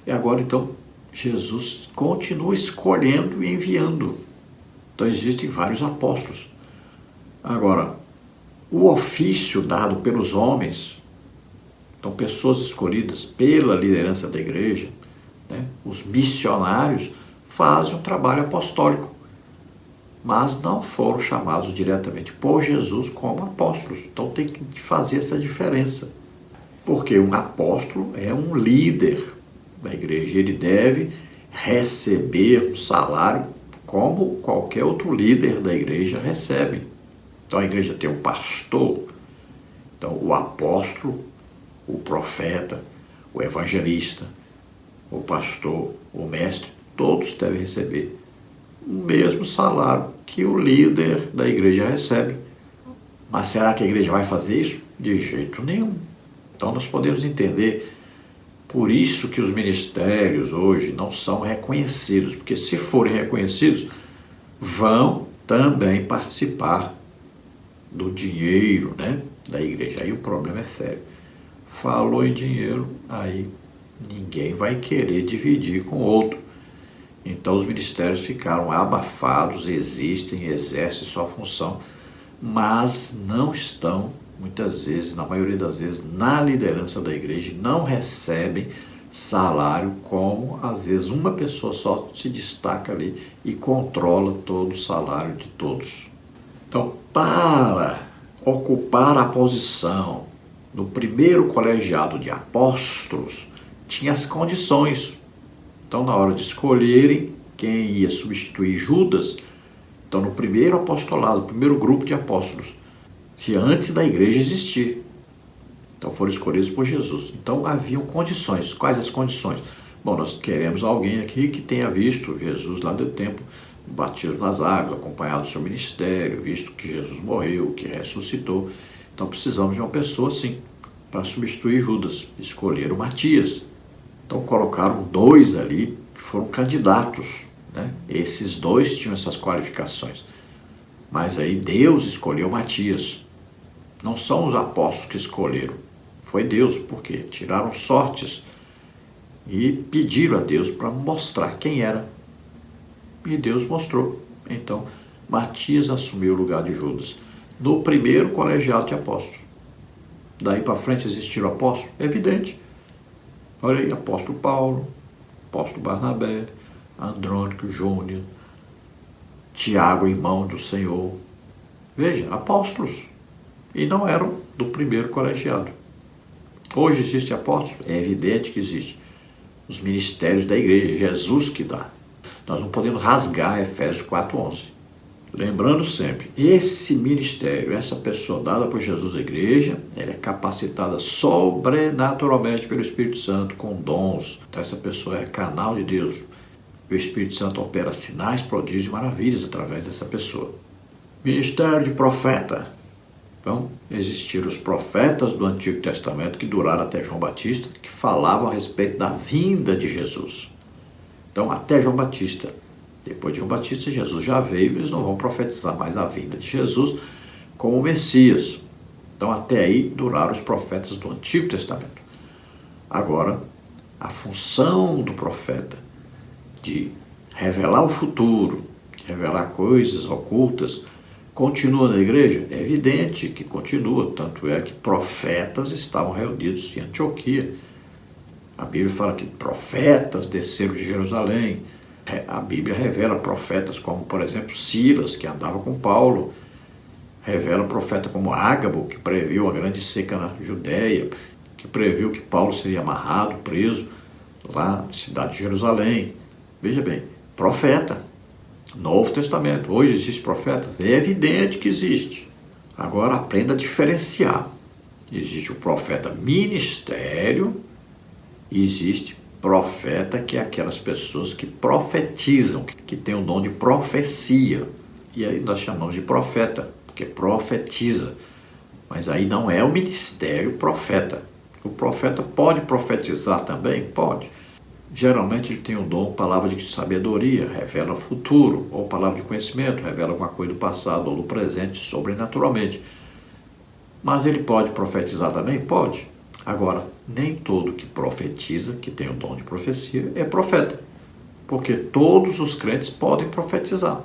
E agora, então, Jesus continua escolhendo e enviando. Então, existem vários apóstolos. Agora, o ofício dado pelos homens, então, pessoas escolhidas pela liderança da igreja, né, os missionários, fazem um trabalho apostólico, mas não foram chamados diretamente por Jesus como apóstolos. Então tem que fazer essa diferença, porque um apóstolo é um líder da igreja, ele deve receber um salário como qualquer outro líder da igreja recebe. Então a igreja tem um pastor, então o apóstolo, o profeta, o evangelista, o pastor, o mestre, todos devem receber o mesmo salário que o líder da igreja recebe. Mas será que a igreja vai fazer isso? De jeito nenhum. Então nós podemos entender Por isso que os ministérios hoje não são reconhecidos, porque se forem reconhecidos, vão também participar do dinheiro, né, da igreja. Aí o problema é sério. Falou em dinheiro, aí ninguém vai querer dividir com o outro. Então os ministérios ficaram abafados, existem, exercem sua função, mas não estão, muitas vezes, na maioria das vezes, na liderança da igreja, não recebem salário, como às vezes uma pessoa só se destaca ali e controla todo o salário de todos. Então, para ocupar a posição no primeiro colegiado de apóstolos, tinha as condições. Então, na hora de escolherem quem ia substituir Judas, então no primeiro apostolado, primeiro grupo de apóstolos, que antes da igreja existir, então foram escolhidos por Jesus. Então haviam condições. Quais as condições? Bom, nós queremos alguém aqui que tenha visto Jesus lá do templo, o batismo nas águas, acompanhado do seu ministério, visto que Jesus morreu, que ressuscitou. Então precisamos de uma pessoa assim, para substituir Judas. Escolheram Matias. Então colocaram 2 ali, que foram candidatos, né? Esses 2 tinham essas qualificações. Mas aí Deus escolheu Matias. Não são os apóstolos que escolheram. Foi Deus, porque tiraram sortes e pediram a Deus para mostrar quem era. E Deus mostrou. Então, Matias assumiu o lugar de Judas no primeiro colegiado de apóstolos. Daí para frente existiram apóstolos? É evidente. Olha aí, apóstolo Paulo, apóstolo Barnabé, Andrônico Júnior, Tiago, irmão do Senhor. Veja, apóstolos. E não eram do primeiro colegiado. Hoje existe apóstolos? É evidente que existe. Os ministérios da igreja, Jesus que dá. Nós não podemos rasgar Efésios 4:11. Lembrando sempre, esse ministério, essa pessoa dada por Jesus à igreja, ela é capacitada sobrenaturalmente pelo Espírito Santo com dons. Então essa pessoa é canal de Deus. O Espírito Santo opera sinais, prodígios e maravilhas através dessa pessoa. Ministério de profeta. Então, existiram os profetas do Antigo Testamento que duraram até João Batista, que falavam a respeito da vinda de Jesus. Então, até João Batista. Depois de João Batista, Jesus já veio, eles não vão profetizar mais a vinda de Jesus como o Messias. Então, até aí duraram os profetas do Antigo Testamento. Agora, a função do profeta de revelar o futuro, de revelar coisas ocultas, continua na igreja? É evidente que continua, tanto é que profetas estavam reunidos em Antioquia. A Bíblia fala que profetas desceram de Jerusalém. A Bíblia revela profetas como, por exemplo, Silas, que andava com Paulo. Revela profeta como Ágabo, que previu a grande seca na Judéia, que previu que Paulo seria amarrado, preso lá na cidade de Jerusalém. Veja bem, profeta. Novo Testamento. Hoje existem profetas? É evidente que existe. Agora aprenda a diferenciar. Existe o profeta ministério e existe profeta, que é aquelas pessoas que profetizam, que têm o dom de profecia. E aí nós chamamos de profeta, porque profetiza. Mas aí não é o ministério profeta. O profeta pode profetizar também? Pode. Geralmente ele tem o dom, palavra de sabedoria, revela o futuro, ou palavra de conhecimento, revela alguma coisa do passado ou do presente, sobrenaturalmente. Mas ele pode profetizar também? Pode. Agora, nem todo que profetiza, que tem o dom de profecia, é profeta. Porque todos os crentes podem profetizar.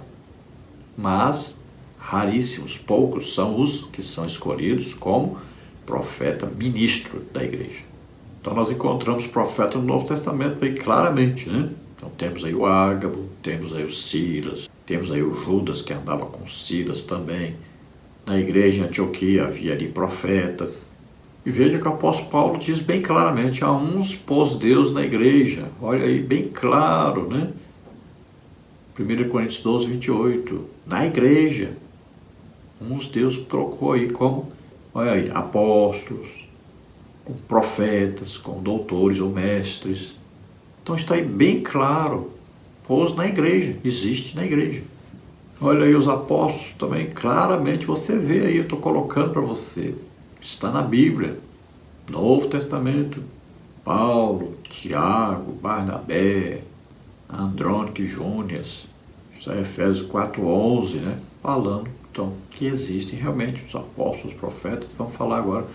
Mas raríssimos, poucos são os que são escolhidos como profeta ministro da igreja. Então nós encontramos profeta no Novo Testamento bem claramente, né? Então temos aí o Ágabo, temos aí o Silas, temos aí o Judas que andava com Silas também. Na igreja em Antioquia havia ali profetas. E veja que o apóstolo Paulo diz bem claramente, a uns pôs Deus na igreja. Olha aí, bem claro, né? 1 Coríntios 12, 28. Na igreja. Uns Deus colocou aí como, olha aí, apóstolos, com profetas, com doutores ou mestres. Então está aí bem claro, pôs na igreja, existe na igreja. Olha aí os apóstolos também, claramente você vê aí, eu estou colocando para você. Está na Bíblia, Novo Testamento. Paulo, Tiago, Barnabé, Andrônico e Júnias. Isso é Efésios 4:11, né? Falando, então, que existem realmente os apóstolos, os profetas. Vamos falar agora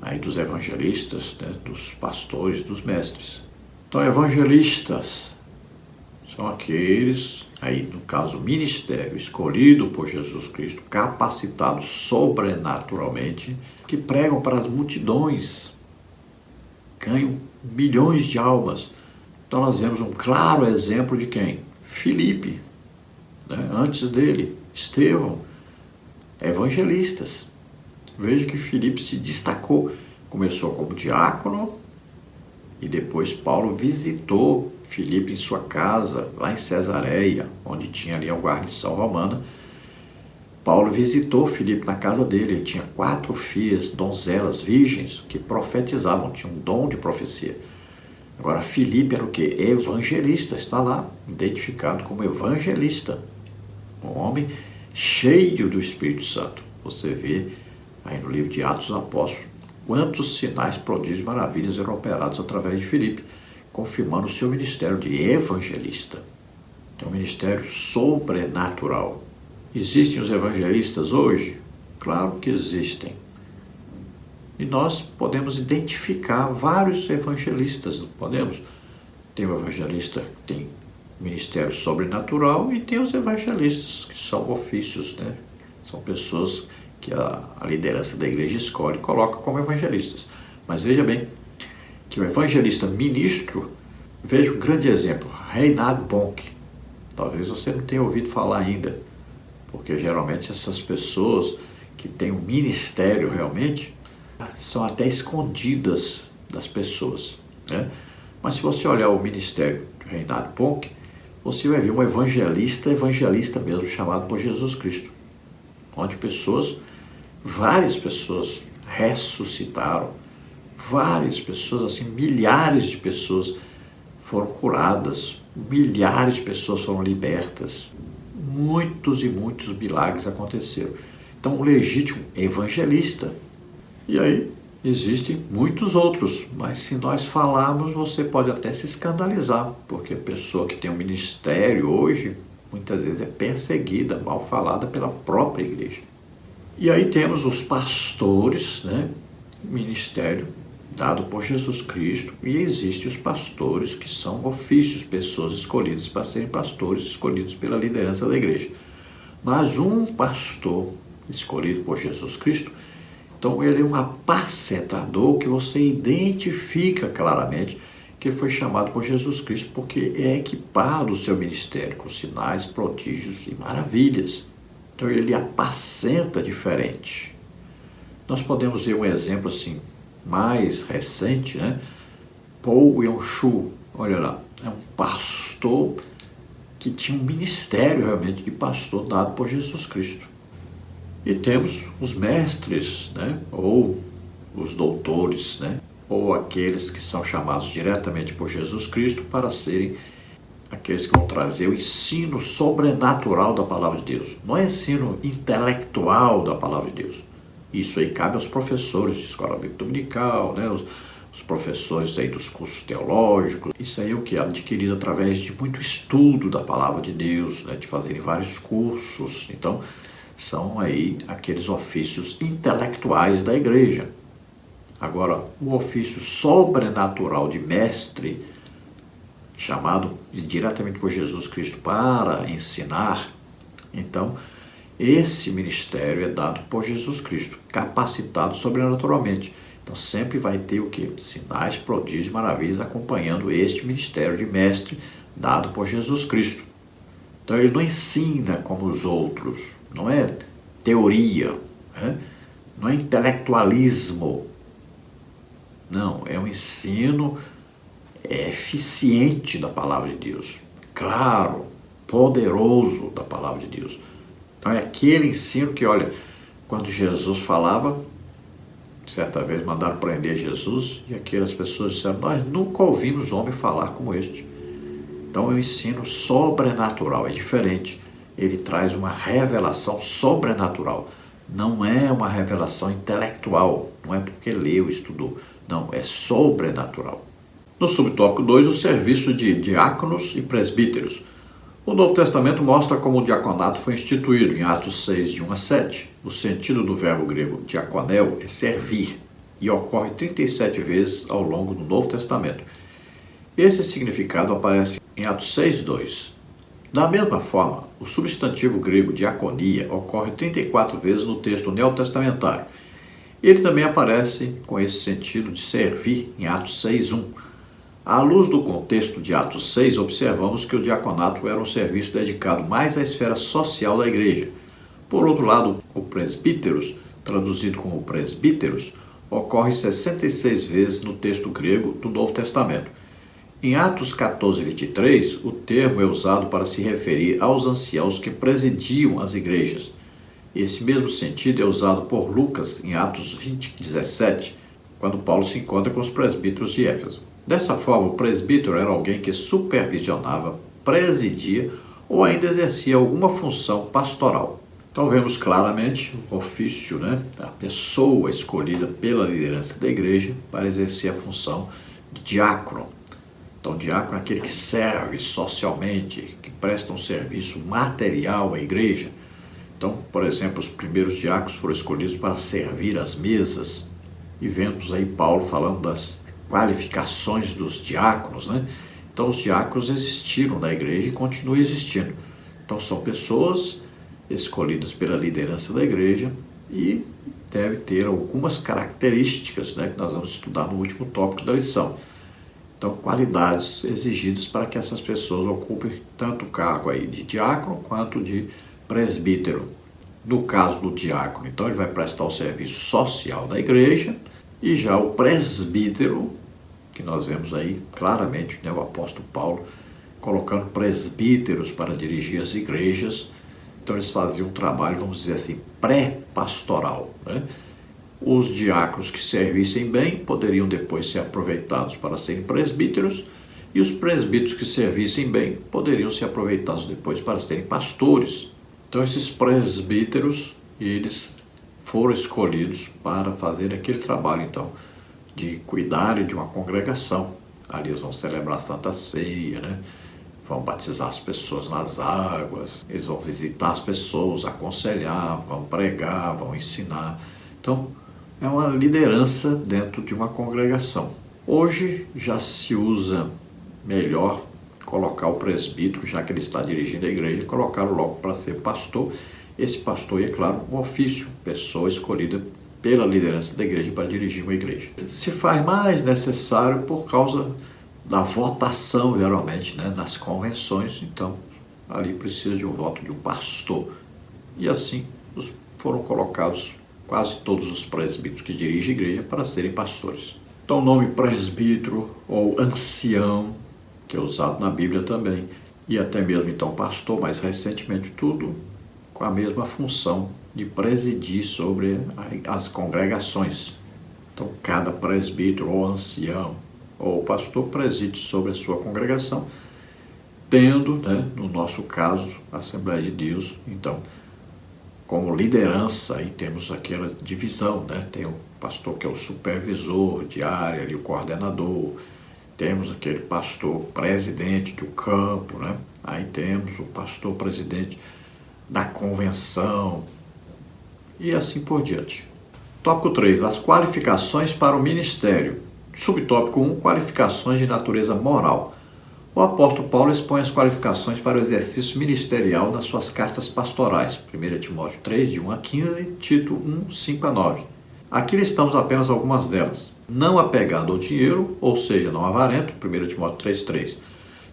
aí dos evangelistas, né? Dos pastores, dos mestres. Então, evangelistas são aqueles, aí no caso, ministério escolhido por Jesus Cristo, capacitado sobrenaturalmente, que pregam para as multidões, ganham milhões de almas. Então nós vemos um claro exemplo de quem? Filipe, né? Antes dele, Estevão, evangelistas. Veja que Filipe se destacou, começou como diácono e depois Paulo visitou Filipe em sua casa, lá em Cesareia, onde tinha ali a guarnição romana. Paulo visitou Filipe na casa dele. Ele tinha 4 filhas, donzelas, virgens, que profetizavam, tinham um dom de profecia. Agora, Filipe era o quê? Evangelista, está lá, identificado como evangelista. Um homem cheio do Espírito Santo. Você vê aí no livro de Atos dos Apóstolos quantos sinais, prodígios e maravilhas eram operados através de Filipe, confirmando o seu ministério de evangelista. É um ministério sobrenatural. Existem os evangelistas hoje? Claro que existem. E nós podemos identificar vários evangelistas, não podemos? Tem o evangelista que tem ministério sobrenatural e tem os evangelistas que são ofícios, né? São pessoas que a liderança da igreja escolhe e coloca como evangelistas. Mas veja bem que o evangelista ministro, veja um grande exemplo, Reinhard Bonk. Talvez você não tenha ouvido falar ainda, porque geralmente essas pessoas que têm um ministério realmente são até escondidas das pessoas, né? Mas se você olhar o ministério de Reinhard Bonk, você vai ver um evangelista mesmo, chamado por Jesus Cristo, onde várias pessoas ressuscitaram, várias pessoas, assim, milhares de pessoas foram curadas, milhares de pessoas foram libertas, muitos e muitos milagres aconteceram. Então, um legítimo evangelista. E aí, existem muitos outros, mas se nós falarmos, você pode até se escandalizar, porque a pessoa que tem um ministério hoje, muitas vezes é perseguida, mal falada pela própria igreja. E aí temos os pastores, né? Ministério dado por Jesus Cristo, e existem os pastores que são ofícios, pessoas escolhidas para serem pastores, escolhidos pela liderança da igreja. Mas um pastor escolhido por Jesus Cristo, então ele é um apacentador que você identifica claramente que ele foi chamado por Jesus Cristo, porque é equipado o seu ministério com sinais, prodígios e maravilhas. Então ele apacenta diferente. Nós podemos ver um exemplo assim, mais recente, né? Paul Yong-Shu, olha lá, é um pastor que tinha um ministério realmente de pastor dado por Jesus Cristo. E temos os mestres, né? Ou os doutores, né? Ou aqueles que são chamados diretamente por Jesus Cristo para serem aqueles que vão trazer o ensino sobrenatural da palavra de Deus. Não é ensino intelectual da palavra de Deus. Isso aí cabe aos professores de escola bíblica dominical, né? Os professores aí dos cursos teológicos. Isso aí é o que é adquirido através de muito estudo da palavra de Deus, né? De fazerem vários cursos. Então, são aí aqueles ofícios intelectuais da igreja. Agora, o ofício sobrenatural de mestre, chamado diretamente por Jesus Cristo para ensinar, então, esse ministério é dado por Jesus Cristo, capacitado sobrenaturalmente. Então sempre vai ter o quê? Sinais, prodígios e maravilhas acompanhando este ministério de mestre dado por Jesus Cristo. Então ele não ensina como os outros, não é teoria, né? Não é intelectualismo. Não, é um ensino eficiente da palavra de Deus. Claro, poderoso da palavra de Deus. Então é aquele ensino que, olha, quando Jesus falava, certa vez mandaram prender Jesus e aquelas pessoas disseram, nós nunca ouvimos homem falar como este. Então é um ensino sobrenatural, é diferente. Ele traz uma revelação sobrenatural. Não é uma revelação intelectual, não é porque leu, estudou. Não, é sobrenatural. No subtópico 2, o serviço de diáconos e presbíteros. O Novo Testamento mostra como o diaconato foi instituído em Atos 6, de 1 a 7. O sentido do verbo grego diaconel é servir e ocorre 37 vezes ao longo do Novo Testamento. Esse significado aparece em Atos 6, 2. Da mesma forma, o substantivo grego diaconia ocorre 34 vezes no texto neotestamentário. Ele também aparece com esse sentido de servir em Atos 6, 1. À luz do contexto de Atos 6, observamos que o diaconato era um serviço dedicado mais à esfera social da igreja. Por outro lado, o presbíteros, traduzido como presbíteros, ocorre 66 vezes no texto grego do Novo Testamento. Em Atos 14, 23, o termo é usado para se referir aos anciãos que presidiam as igrejas. Esse mesmo sentido é usado por Lucas em Atos 20, 17, quando Paulo se encontra com os presbíteros de Éfeso. Dessa forma, o presbítero era alguém que supervisionava, presidia ou ainda exercia alguma função pastoral. Então vemos claramente o ofício, a pessoa escolhida pela liderança da igreja para exercer a função de diácono. Então, diácono é aquele que serve socialmente, que presta um serviço material à igreja. Então, por exemplo, os primeiros diáconos foram escolhidos para servir as mesas. E vemos aí Paulo falando das qualificações dos diáconos, Então, os diáconos existiram na igreja e continuam existindo. Então, são pessoas escolhidas pela liderança da igreja e deve ter algumas características, que nós vamos estudar no último tópico da lição. Então, qualidades exigidas para que essas pessoas ocupem tanto o cargo aí de diácono quanto de presbítero. No caso do diácono, então, ele vai prestar o serviço social da igreja, e já o presbítero, que nós vemos aí claramente, o apóstolo Paulo colocando presbíteros para dirigir as igrejas. Então, eles faziam um trabalho, vamos dizer assim, pré-pastoral, Os diáconos que servissem bem poderiam depois ser aproveitados para serem presbíteros, e os presbíteros que servissem bem poderiam ser aproveitados depois para serem pastores. Então, esses presbíteros, eles foram escolhidos para fazer aquele trabalho, então, de cuidarem de uma congregação. Ali eles vão celebrar a Santa Ceia, Vão batizar as pessoas nas águas, eles vão visitar as pessoas, aconselhar, vão pregar, vão ensinar. Então, é uma liderança dentro de uma congregação. Hoje já se usa melhor colocar o presbítero, já que ele está dirigindo a igreja, colocá-lo logo para ser pastor. Esse pastor, é claro, um ofício, pessoa escolhida pela liderança da igreja para dirigir uma igreja. Se faz mais necessário por causa da votação, geralmente, nas convenções. Então, ali precisa de um voto de um pastor. E assim foram colocados quase todos os presbíteros que dirigem a igreja para serem pastores. Então, o nome presbítero ou ancião, que é usado na Bíblia também, e até mesmo então pastor, mais recentemente, tudo com a mesma função de presidir sobre as congregações. Então, cada presbítero ou ancião ou pastor preside sobre a sua congregação, tendo, no nosso caso, a Assembleia de Deus, então, como liderança, aí temos aquela divisão, Tem o pastor que é o supervisor de área, ali, o coordenador, temos aquele pastor presidente do campo, Aí temos o pastor presidente da convenção, e assim por diante. Tópico 3, as qualificações para o ministério. Subtópico 1, qualificações de natureza moral. O apóstolo Paulo expõe as qualificações para o exercício ministerial nas suas cartas pastorais. 1 Timóteo 3, de 1 a 15, Tito 1, 5 a 9. Aqui listamos apenas algumas delas. Não apegado ao dinheiro, ou seja, não avarento, 1 Timóteo 3, 3.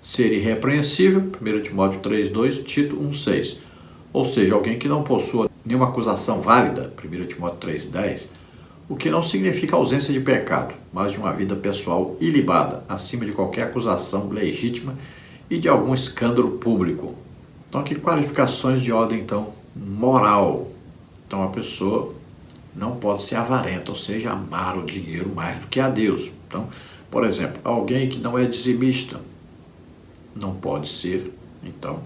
Ser irrepreensível, 1 Timóteo 3, 2, Tito 1, 6. Ou seja, alguém que não possua nenhuma acusação válida, 1 Timóteo 3, 10. O que não significa ausência de pecado, mas de uma vida pessoal ilibada, acima de qualquer acusação legítima e de algum escândalo público. Então, aqui qualificações de ordem, então, moral. Então, a pessoa não pode ser avarenta, ou seja, amar o dinheiro mais do que a Deus. Então, por exemplo, alguém que não é dizimista não pode ser, então,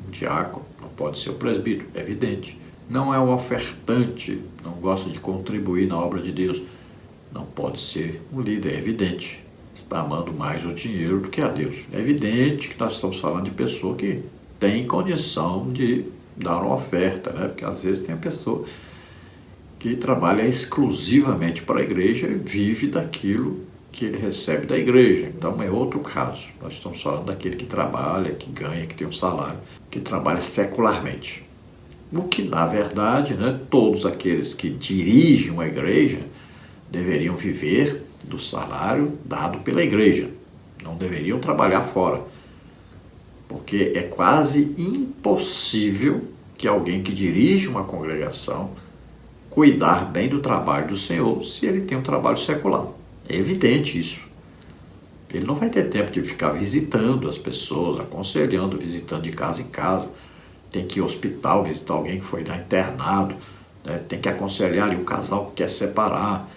um diácono, não pode ser o presbítero, é evidente. Não é um ofertante, não gosta de contribuir na obra de Deus, Não pode ser um líder, é evidente. Está amando mais o dinheiro do que a Deus. É evidente que nós estamos falando de pessoa que tem condição de dar uma oferta, né? Porque às vezes tem a pessoa que trabalha exclusivamente para a igreja e vive daquilo que ele recebe da igreja. Então é outro caso. Nós estamos falando daquele que trabalha, que ganha, que tem um salário, que trabalha secularmente. O que, na verdade, né, todos aqueles que dirigem uma igreja deveriam viver do salário dado pela igreja. Não deveriam trabalhar fora. Porque é quase impossível que alguém que dirige uma congregação cuidar bem do trabalho do Senhor se ele tem um trabalho secular. É evidente isso. Ele não vai ter tempo de ficar visitando as pessoas, aconselhando, visitando de casa em casa. Tem que ir ao hospital visitar alguém que foi lá internado, né? Tem que aconselhar ali um casal que quer separar.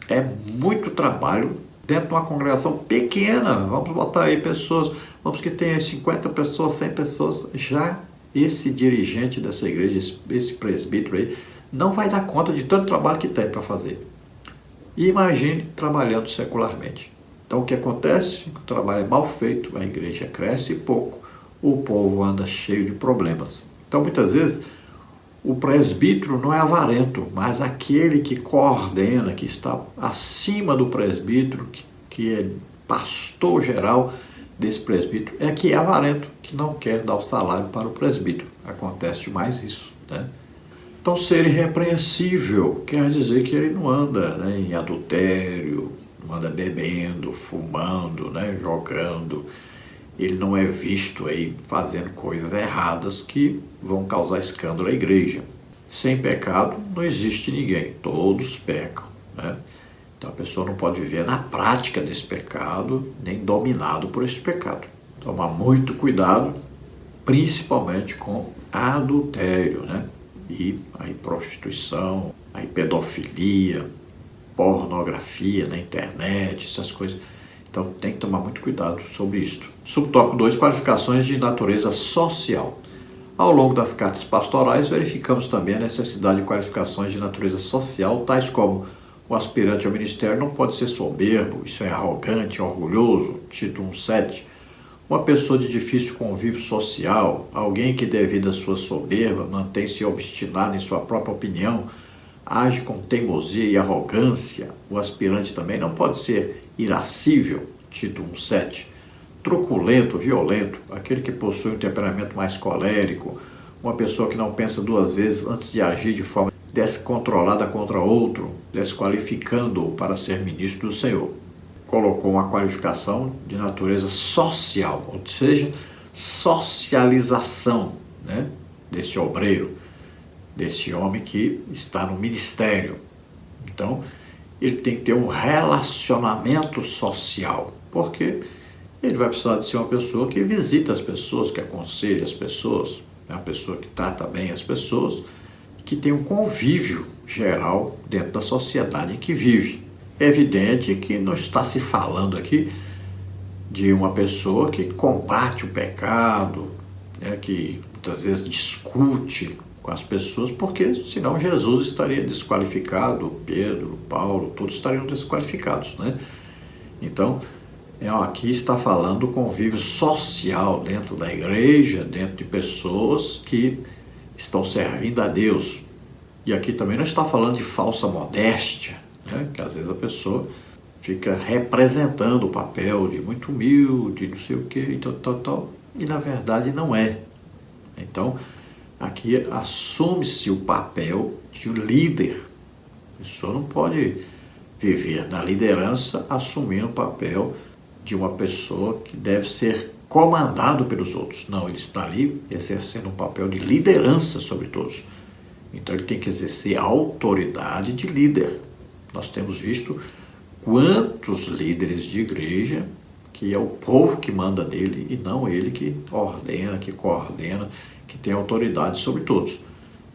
É muito trabalho dentro de uma congregação pequena. Vamos botar aí pessoas, vamos que tenha 50 pessoas, 100 pessoas. Já esse dirigente dessa igreja, esse presbítero aí, não vai dar conta de tanto trabalho que tem para fazer. E imagine trabalhando secularmente. Então o que acontece? O trabalho é mal feito, a igreja cresce pouco, o povo anda cheio de problemas. Então muitas vezes o presbítero não é avarento, mas aquele que coordena, que está acima do presbítero, que é pastor geral desse presbítero, é que é avarento, que não quer dar o salário para o presbítero. Acontece demais isso, né? Então, ser irrepreensível quer dizer que ele não anda, né, em adultério, não anda bebendo, fumando, né, jogando. Ele não é visto aí fazendo coisas erradas que vão causar escândalo à igreja. Sem pecado não existe ninguém, todos pecam, né? Então a pessoa não pode viver na prática desse pecado, nem dominado por esse pecado. Tomar muito cuidado, principalmente com adultério, né? E aí prostituição, aí pedofilia, pornografia na internet, essas coisas. Então tem que tomar muito cuidado sobre isso. Subtópico 2, qualificações de natureza social. Ao longo das cartas pastorais, verificamos também a necessidade de qualificações de natureza social, tais como o aspirante ao ministério não pode ser soberbo, isso é arrogante, orgulhoso, Tito 1,7. Uma pessoa de difícil convívio social, alguém que devido à sua soberba mantém-se obstinado em sua própria opinião, age com teimosia e arrogância. O aspirante também não pode ser irascível, Tito 1,7. Truculento, violento, aquele que possui um temperamento mais colérico, uma pessoa que não pensa duas vezes antes de agir de forma descontrolada contra outro, desqualificando-o para ser ministro do Senhor. Colocou uma qualificação de natureza social, ou seja, socialização, né, desse obreiro, desse homem que está no ministério. Então, ele tem que ter um relacionamento social, porque ele vai precisar de ser uma pessoa que visita as pessoas, que aconselha as pessoas, é uma pessoa que trata bem as pessoas, que tem um convívio geral dentro da sociedade em que vive. É evidente que não está se falando aqui de uma pessoa que combate o pecado, né, que muitas vezes discute com as pessoas, porque senão Jesus estaria desqualificado, Pedro, Paulo, todos estariam desqualificados, né? Então, aqui está falando do convívio social dentro da igreja, dentro de pessoas que estão servindo a Deus. E aqui também não está falando de falsa modéstia, né? Que às vezes a pessoa fica representando o papel de muito humilde, não sei o que, e tal, e na verdade não é. Então, aqui assume-se o papel de um líder. A pessoa não pode viver na liderança assumindo o papel de uma pessoa que deve ser comandado pelos outros. Não, ele está ali exercendo um papel de liderança sobre todos. Então ele tem que exercer a autoridade de líder. Nós temos visto quantos líderes de igreja que é o povo que manda nele e não ele que ordena, que coordena, que tem autoridade sobre todos.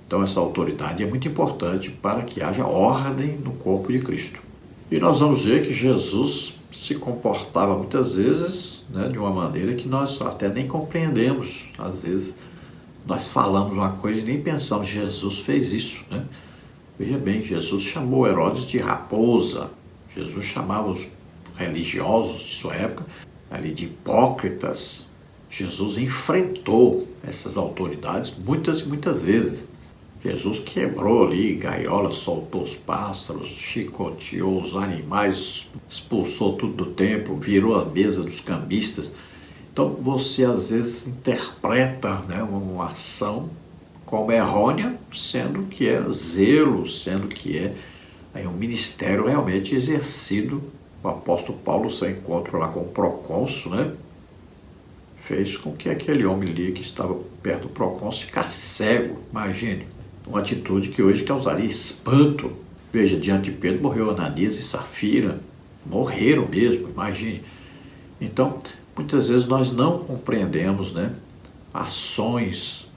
Então essa autoridade é muito importante para que haja ordem no corpo de Cristo. E nós vamos ver que Jesus se comportava muitas vezes, né, de uma maneira que nós até nem compreendemos. Às vezes nós falamos uma coisa e nem pensamos, Jesus fez isso, né? Veja bem, Jesus chamou Herodes de raposa, Jesus chamava os religiosos de sua época ali de hipócritas. Jesus enfrentou essas autoridades muitas e muitas vezes. Jesus quebrou ali gaiolas, soltou os pássaros, chicoteou os animais, expulsou tudo do templo, virou a mesa dos cambistas. Então você às vezes interpreta, né, uma ação como errônea, sendo que é zelo, sendo que é um ministério realmente exercido. O apóstolo Paulo, seu encontro lá com o procônsul, né, fez com que aquele homem ali que estava perto do procônsul ficasse cego. Imagine, uma atitude que hoje causaria espanto. Veja, diante de Pedro morreu Ananias e Safira, morreram mesmo, imagine. Então, muitas vezes nós não compreendemos, né, ações,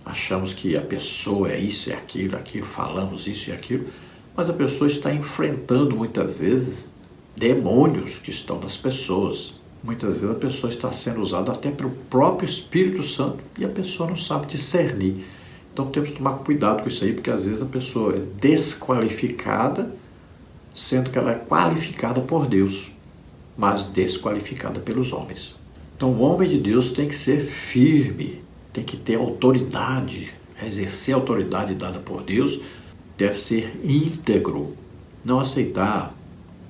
achamos que a pessoa é isso e aquilo, falamos isso e aquilo, mas a pessoa está enfrentando muitas vezes demônios que estão nas pessoas. Muitas vezes a pessoa está sendo usada até pelo próprio Espírito Santo e a pessoa não sabe discernir. Então temos que tomar cuidado com isso aí, porque às vezes a pessoa é desqualificada, sendo que ela é qualificada por Deus, mas desqualificada pelos homens. Então o homem de Deus tem que ser firme, tem que ter autoridade, exercer a autoridade dada por Deus, deve ser íntegro, não aceitar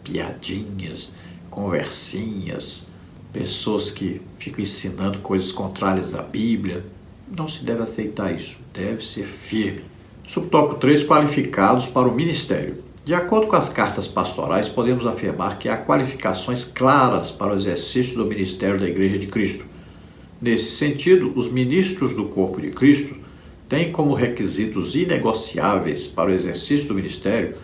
piadinhas, conversinhas, pessoas que ficam ensinando coisas contrárias à Bíblia. Não se deve aceitar isso, deve ser firme. Subtópico 3, qualificados para o ministério. De acordo com as cartas pastorais, podemos afirmar que há qualificações claras para o exercício do ministério da Igreja de Cristo. Nesse sentido, os ministros do corpo de Cristo têm como requisitos inegociáveis para o exercício do ministério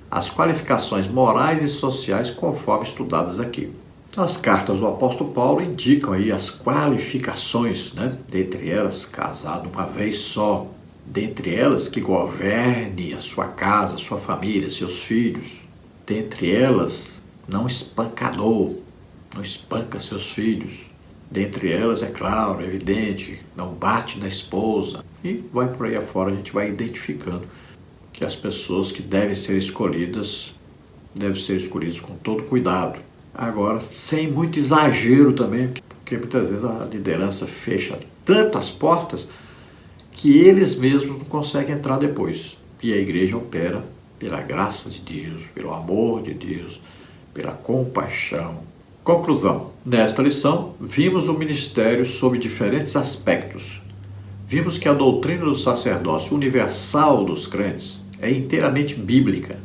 as qualificações morais e sociais conforme estudadas aqui. As cartas do apóstolo Paulo indicam aí as qualificações, né? Dentre elas, casado uma vez só. Dentre elas, que governe a sua casa, a sua família, seus filhos. Dentre elas, não espancador, não espanca seus filhos. Dentre elas, é claro, é evidente, não bate na esposa. E vai por aí afora, a gente vai identificando que as pessoas que devem ser escolhidas com todo cuidado. Agora, sem muito exagero também, porque muitas vezes a liderança fecha tanto as portas que eles mesmos não conseguem entrar depois. E a igreja opera pela graça de Deus, pelo amor de Deus, pela compaixão. Conclusão. Nesta lição, vimos o ministério sob diferentes aspectos. Vimos que a doutrina do sacerdócio universal dos crentes é inteiramente bíblica.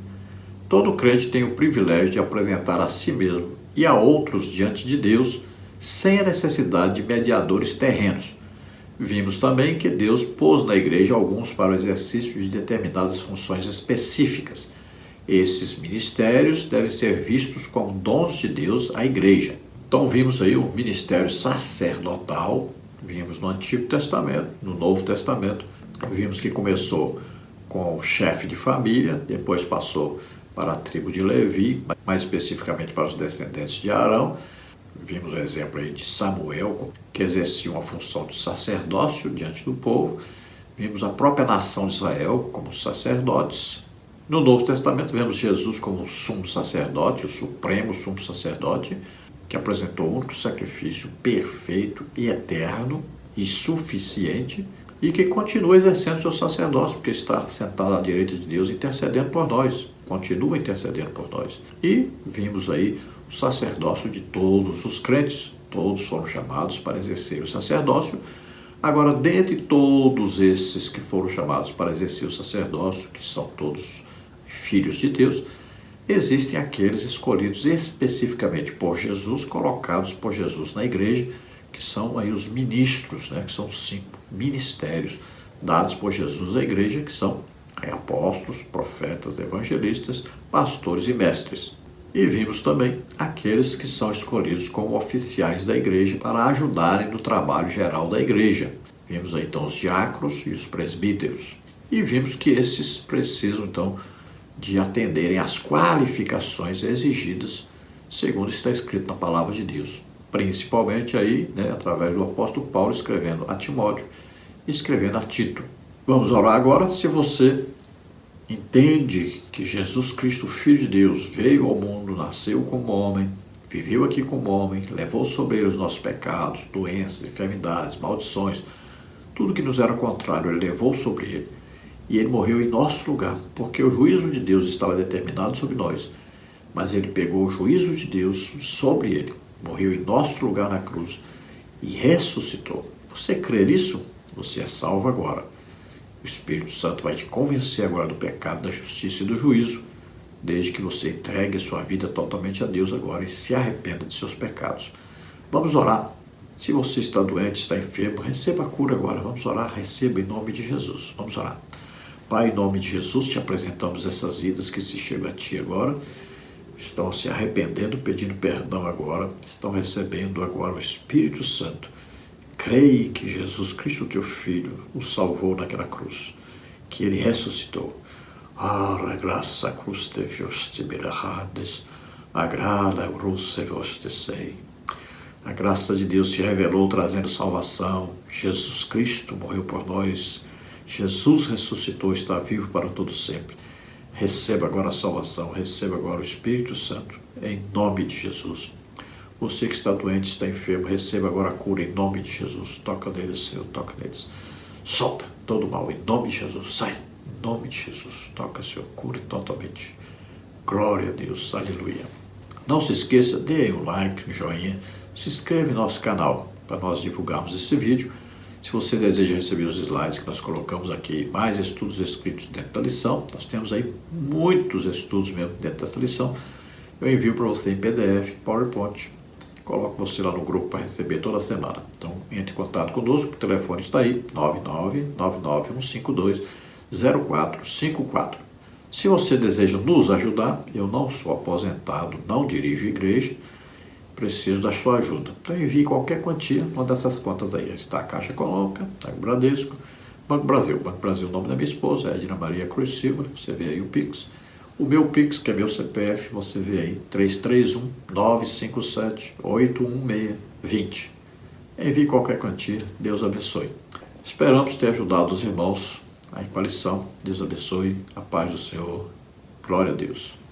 Todo crente tem o privilégio de apresentar a si mesmo e a outros diante de Deus sem a necessidade de mediadores terrenos. Vimos também que Deus pôs na igreja alguns para o exercício de determinadas funções específicas. Esses ministérios devem ser vistos como dons de Deus à igreja. Então vimos aí o ministério sacerdotal, vimos no Antigo Testamento, no Novo Testamento, vimos que começou com o chefe de família, depois passou para a tribo de Levi, mais especificamente para os descendentes de Arão. Vimos o exemplo aí de Samuel, que exercia uma função de sacerdócio diante do povo. Vimos a própria nação de Israel como sacerdotes. No Novo Testamento vemos Jesus como o sumo sacerdote, o supremo sumo sacerdote, que apresentou o único sacrifício perfeito e eterno e suficiente, e que continua exercendo seu sacerdócio, porque está sentado à direita de Deus intercedendo por nós, continua intercedendo por nós. E vimos aí o sacerdócio de todos os crentes, todos foram chamados para exercer o sacerdócio. Agora, dentre todos esses que foram chamados para exercer o sacerdócio, que são todos filhos de Deus, existem aqueles escolhidos especificamente por Jesus, colocados por Jesus na igreja, que são aí os ministros, né, que são 5 ministérios dados por Jesus à igreja, que são apóstolos, profetas, evangelistas, pastores e mestres. E vimos também aqueles que são escolhidos como oficiais da igreja para ajudarem no trabalho geral da igreja. Vimos aí então os diáconos e os presbíteros. E vimos que esses precisam então de atenderem às qualificações exigidas, segundo está escrito na palavra de Deus. Principalmente aí, né, através do apóstolo Paulo escrevendo a Timóteo e escrevendo a Tito. Vamos orar agora. Se você entende que Jesus Cristo, Filho de Deus, veio ao mundo, nasceu como homem, viveu aqui como homem, levou sobre ele os nossos pecados, doenças, enfermidades, maldições, tudo que nos era contrário, ele levou sobre ele. E ele morreu em nosso lugar, porque o juízo de Deus estava determinado sobre nós. Mas ele pegou o juízo de Deus sobre ele, morreu em nosso lugar na cruz e ressuscitou. Você crê nisso? Você é salvo agora. O Espírito Santo vai te convencer agora do pecado, da justiça e do juízo, desde que você entregue a sua vida totalmente a Deus agora e se arrependa de seus pecados. Vamos orar. Se você está doente, está enfermo, receba a cura agora. Vamos orar, receba em nome de Jesus. Vamos orar. Pai, em nome de Jesus, te apresentamos essas vidas que se chegam a Ti agora, estão se arrependendo, pedindo perdão agora, estão recebendo agora o Espírito Santo. Creia que Jesus Cristo, Teu Filho, o salvou naquela cruz, que Ele ressuscitou. Ora, graça cruz te fioste berahades, agrada russe voste sei. A graça de Deus se revelou trazendo salvação. Jesus Cristo morreu por nós. Jesus ressuscitou, está vivo para todo sempre. Receba agora a salvação, receba agora o Espírito Santo, em nome de Jesus. Você que está doente, está enfermo, receba agora a cura em nome de Jesus. Toca neles, Senhor, toca neles. Solta todo o mal em nome de Jesus, sai, em nome de Jesus. Toca, Senhor, cure totalmente. Glória a Deus, aleluia. Não se esqueça, dê um like, um joinha, se inscreva em nosso canal para nós divulgarmos esse vídeo. Se você deseja receber os slides que nós colocamos aqui, mais estudos escritos dentro da lição, nós temos aí muitos estudos mesmo dentro dessa lição, eu envio para você em PDF, PowerPoint, coloco você lá no grupo para receber toda semana. Então, entre em contato conosco, o telefone está aí, 99991520454. Se você deseja nos ajudar, eu não sou aposentado, não dirijo igreja, preciso da sua ajuda. Então envie qualquer quantia, uma dessas contas aí. Está a Caixa Econômica, está o Bradesco, Banco Brasil. Banco Brasil, o nome da minha esposa é Edna Maria Cruz Silva, você vê aí o Pix. O meu Pix, que é meu CPF, você vê aí, 331-957-816-20. Envie qualquer quantia, Deus abençoe. Esperamos ter ajudado os irmãos aí com a lição. Deus abençoe, a paz do Senhor. Glória a Deus.